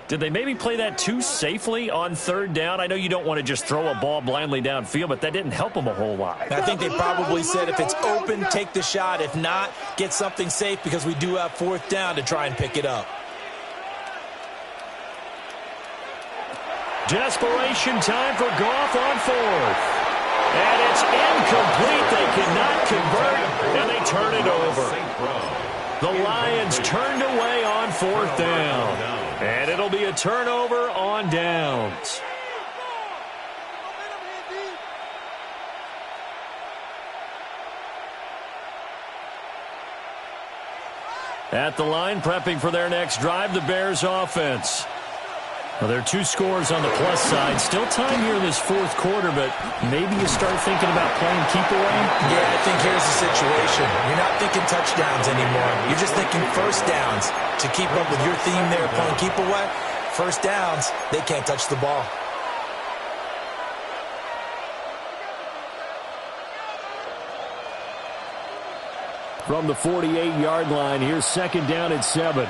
Did they maybe play that too safely on 3rd down? I know you don't want to just throw a ball blindly downfield, but that didn't help them a whole lot. I think they probably said if it's open, take the shot. If not, get something safe because we do have 4th down to try and pick it up. Desperation time for Goff on 4th. And it's incomplete. They cannot convert, and they turn it over. The Lions turned away on 4th down. And it'll be a turnover on downs. At the line, prepping for their next drive, the Bears offense. Well, there are 2 scores on the plus side. Still time here in this fourth quarter, but maybe you start thinking about playing keep away? Yeah, I think here's the situation. You're not thinking touchdowns anymore. You're just thinking first downs. To keep up with your theme there, playing keep away, first downs, they can't touch the ball. From the 48-yard line, here's second down at 7.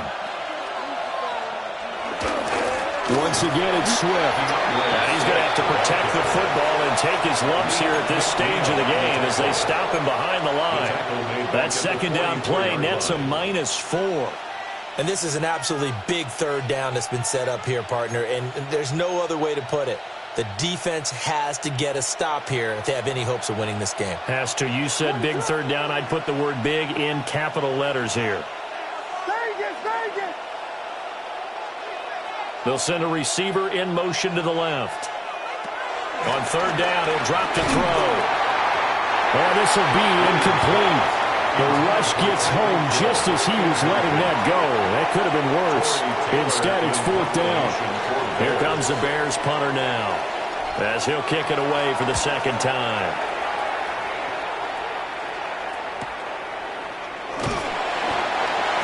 Once again, it's Swift. And he's going to have to protect the football and take his lumps here at this stage of the game as they stop him behind the line. That second down play nets a -4. And this is an absolutely big third down that's been set up here, partner, and there's no other way to put it. The defense has to get a stop here if they have any hopes of winning this game. Has to. You said big third down. I'd put the word big in capital letters here. They'll send a receiver in motion to the left. On third down, he'll drop to throw. Oh, this will be incomplete. The rush gets home just as he was letting that go. That could have been worse. Instead, it's fourth down. Here comes the Bears punter now, as he'll kick it away for the second time.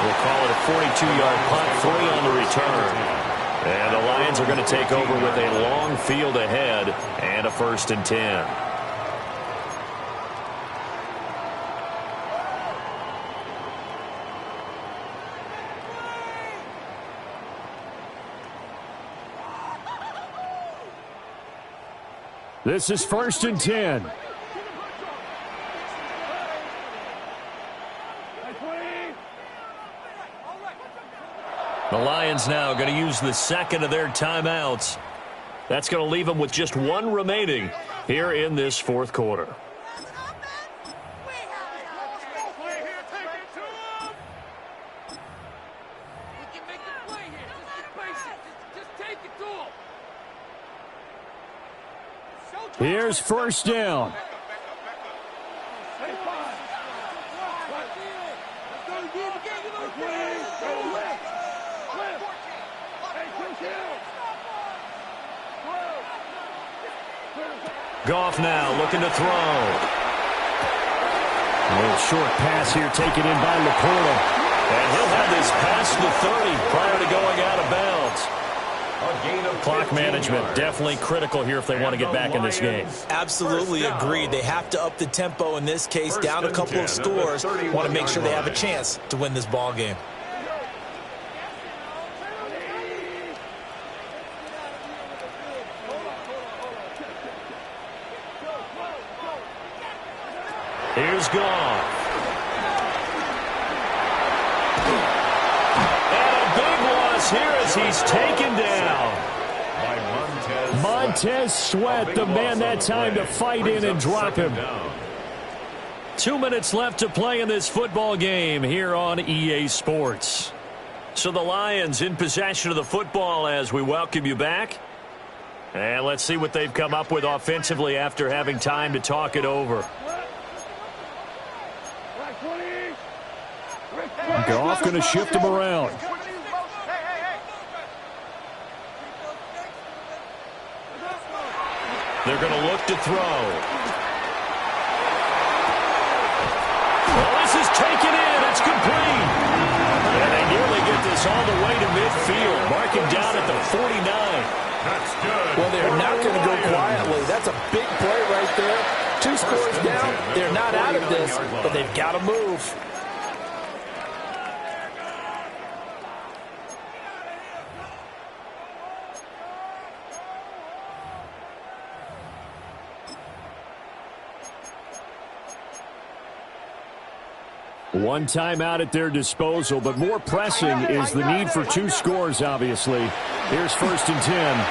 We'll call it a 42-yard punt, 3 on the return. And the Lions are going to take over with a long field ahead and a 1st and 10. This is 1st and 10. The Lions now going to use the second of their timeouts. That's going to leave them with just 1 remaining here in this fourth quarter. Here's first down. Goff now looking to throw. A little short pass here taken in by Laporta. And he'll have this past the 30 prior to going out of bounds. Clock management definitely critical here if they want to get back in this game. Absolutely agreed. They have to up the tempo in this case, down a couple of scores. Want to make sure they have a chance to win this ball game. Here's Goff. And a big loss here as he's taken down. Montez Sweat, the man that time to fight in and drop him. 2 minutes left to play in this football game here on EA Sports. So the Lions in possession of the football as we welcome you back. And let's see what they've come up with offensively after having time to talk it over. Goff going to shift him around. They're going to look to throw. Oh, this is taken in. It's complete. And they nearly get this all the way to midfield. Marking down at the 49. That's good. Well, they're not going to go quietly. That's a big play right there. 2 scores down. They're not out of this, but they've got to move. One timeout at their disposal, but more pressing is the need for 2 scores, obviously. Here's 1st and 10.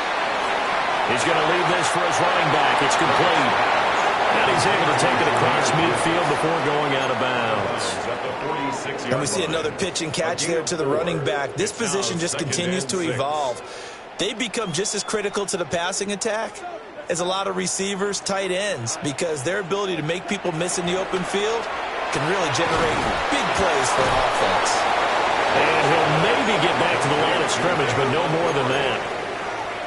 He's going to leave this for his running back. It's complete. And he's able to take it across midfield before going out of bounds. And we see another pitch and catch there to the running back. This position just continues to evolve. They become just as critical to the passing attack as a lot of receivers, tight ends, because their ability to make people miss in the open field can really generate big plays for an offense. And he'll maybe get back to the line of scrimmage, but no more than that.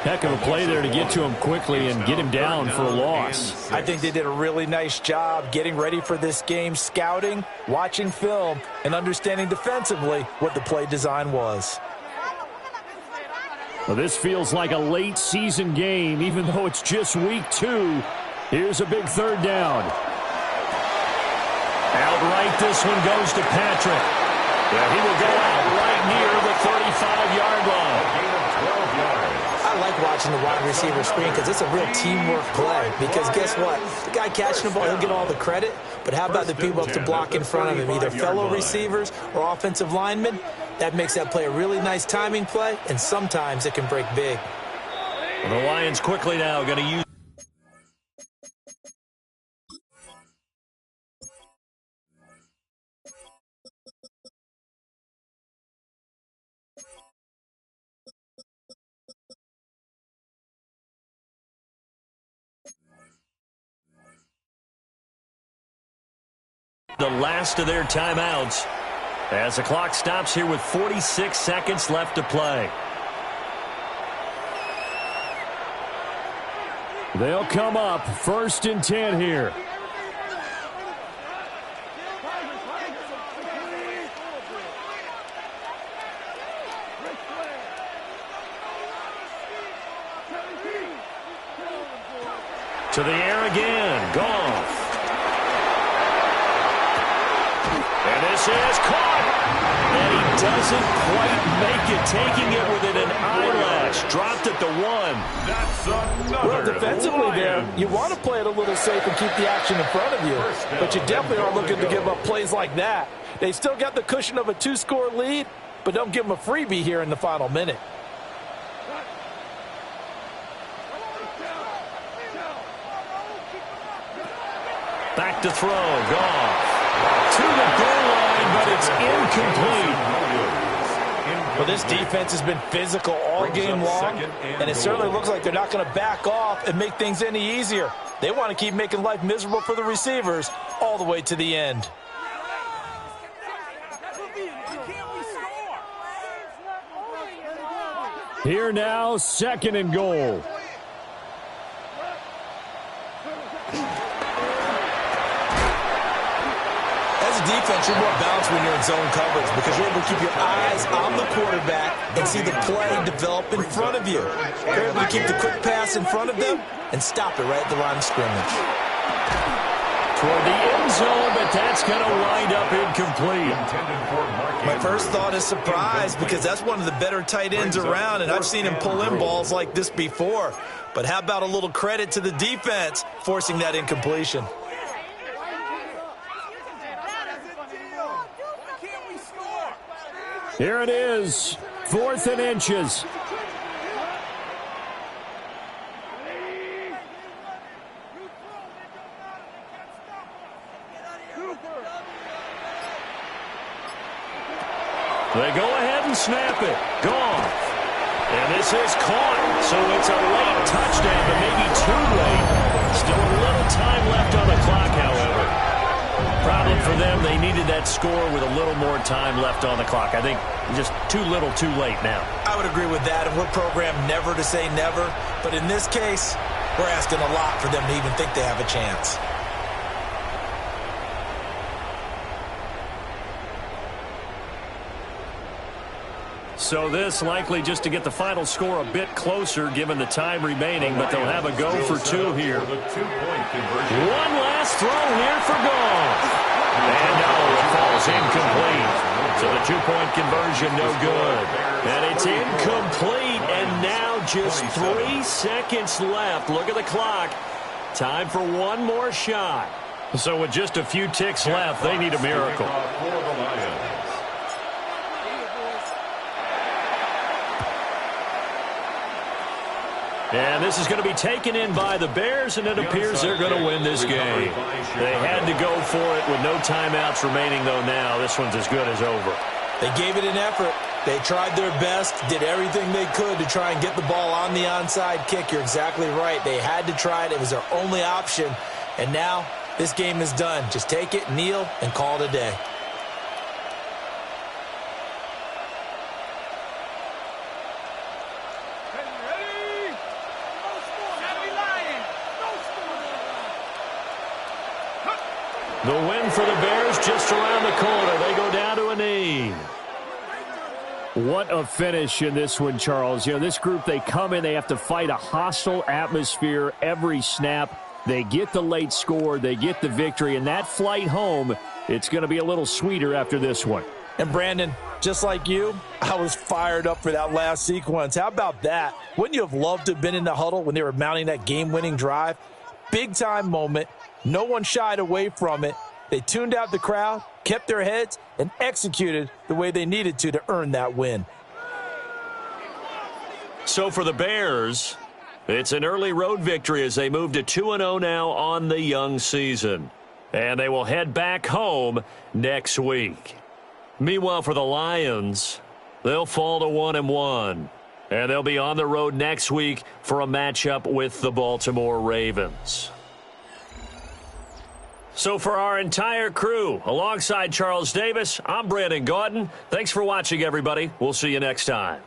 Heck of a play there to get to him quickly and get him down for a loss. I think they did a really nice job getting ready for this game, scouting, watching film, and understanding defensively what the play design was. Well, this feels like a late season game, even though it's just week 2. Here's a big third down. Outright, this one goes to Patrick. Yeah, he will go out right near the 35-yard line. I like watching the wide receiver screen because it's a real teamwork play. Because guess what? The guy catching the ball, he'll get all the credit. But how about the people up to block in front of him, either fellow receivers or offensive linemen? That makes that play a really nice timing play, and sometimes it can break big. Well, the Lions quickly now going to use. The last of their timeouts as the clock stops here with 46 seconds left to play. They'll come up 1st and 10 here. To the air again, Goff. And this is caught. And he doesn't quite make it, taking it within an eyelash. Dropped at the 1. That's another. Well, defensively there, you want to play it a little safe and keep the action in front of you. But you definitely aren't looking to give up plays like that. They still got the cushion of a 2-score lead, but don't give them a freebie here in the final minute. Back to throw, Goff. To the goal line, but it's incomplete. Well, this defense has been physical all game long, and it certainly looks like they're not going to back off and make things any easier. They want to keep making life miserable for the receivers all the way to the end. Here now, 2nd and goal. Defense, you're more balanced when you're in zone coverage because you're able to keep your eyes on the quarterback and see the play develop in front of you. You're able to keep the quick pass in front of them and stop it right at the line of scrimmage. Toward the end zone, but that's going to wind up incomplete. My first thought is surprise because that's one of the better tight ends around, and I've seen him pull in balls like this before. But how about a little credit to the defense forcing that incompletion? Here it is, 4th and inches. They go ahead and snap it. Goff. And this is caught. So it's a late touchdown, but maybe too late. Still a little time left on the clock, however. Problem for them, they needed that score with a little more time left on the clock. I think just too little, too late now. I would agree with that, and we're programmed never to say never. But in this case, we're asking a lot for them to even think they have a chance. So this likely just to get the final score a bit closer given the time remaining, but they'll have a go for 2 here. One last throw here for Goff. And no, it falls incomplete. So the 2-point conversion no good. And it's incomplete, and now just 3 seconds left. Look at the clock. Time for one more shot. So with just a few ticks left, they need a miracle. And this is going to be taken in by the Bears, and it appears they're going to win this game. They had to go for it with no timeouts remaining, though now. This one's as good as over. They gave it an effort. They tried their best, did everything they could to try and get the ball on the onside kick. You're exactly right. They had to try it. It was their only option. And now this game is done. Just take it, kneel, and call it a day. The win for the Bears just around the corner. They go down to a knee. What a finish in this one, Charles. You know, this group, they come in, they have to fight a hostile atmosphere every snap. They get the late score, they get the victory, and that flight home, it's going to be a little sweeter after this one. And Brandon, just like you, I was fired up for that last sequence. How about that? Wouldn't you have loved to have been in the huddle when they were mounting that game-winning drive? Big-time moment. No one shied away from it. They tuned out the crowd, kept their heads, and executed the way they needed to earn that win. So for the Bears, it's an early road victory as they move to 2-0 now on the young season. And they will head back home next week. Meanwhile, for the Lions, they'll fall to 1-1. And they'll be on the road next week for a matchup with the Baltimore Ravens. So for our entire crew, alongside Charles Davis, I'm Brandon Gaudin. Thanks for watching, everybody. We'll see you next time.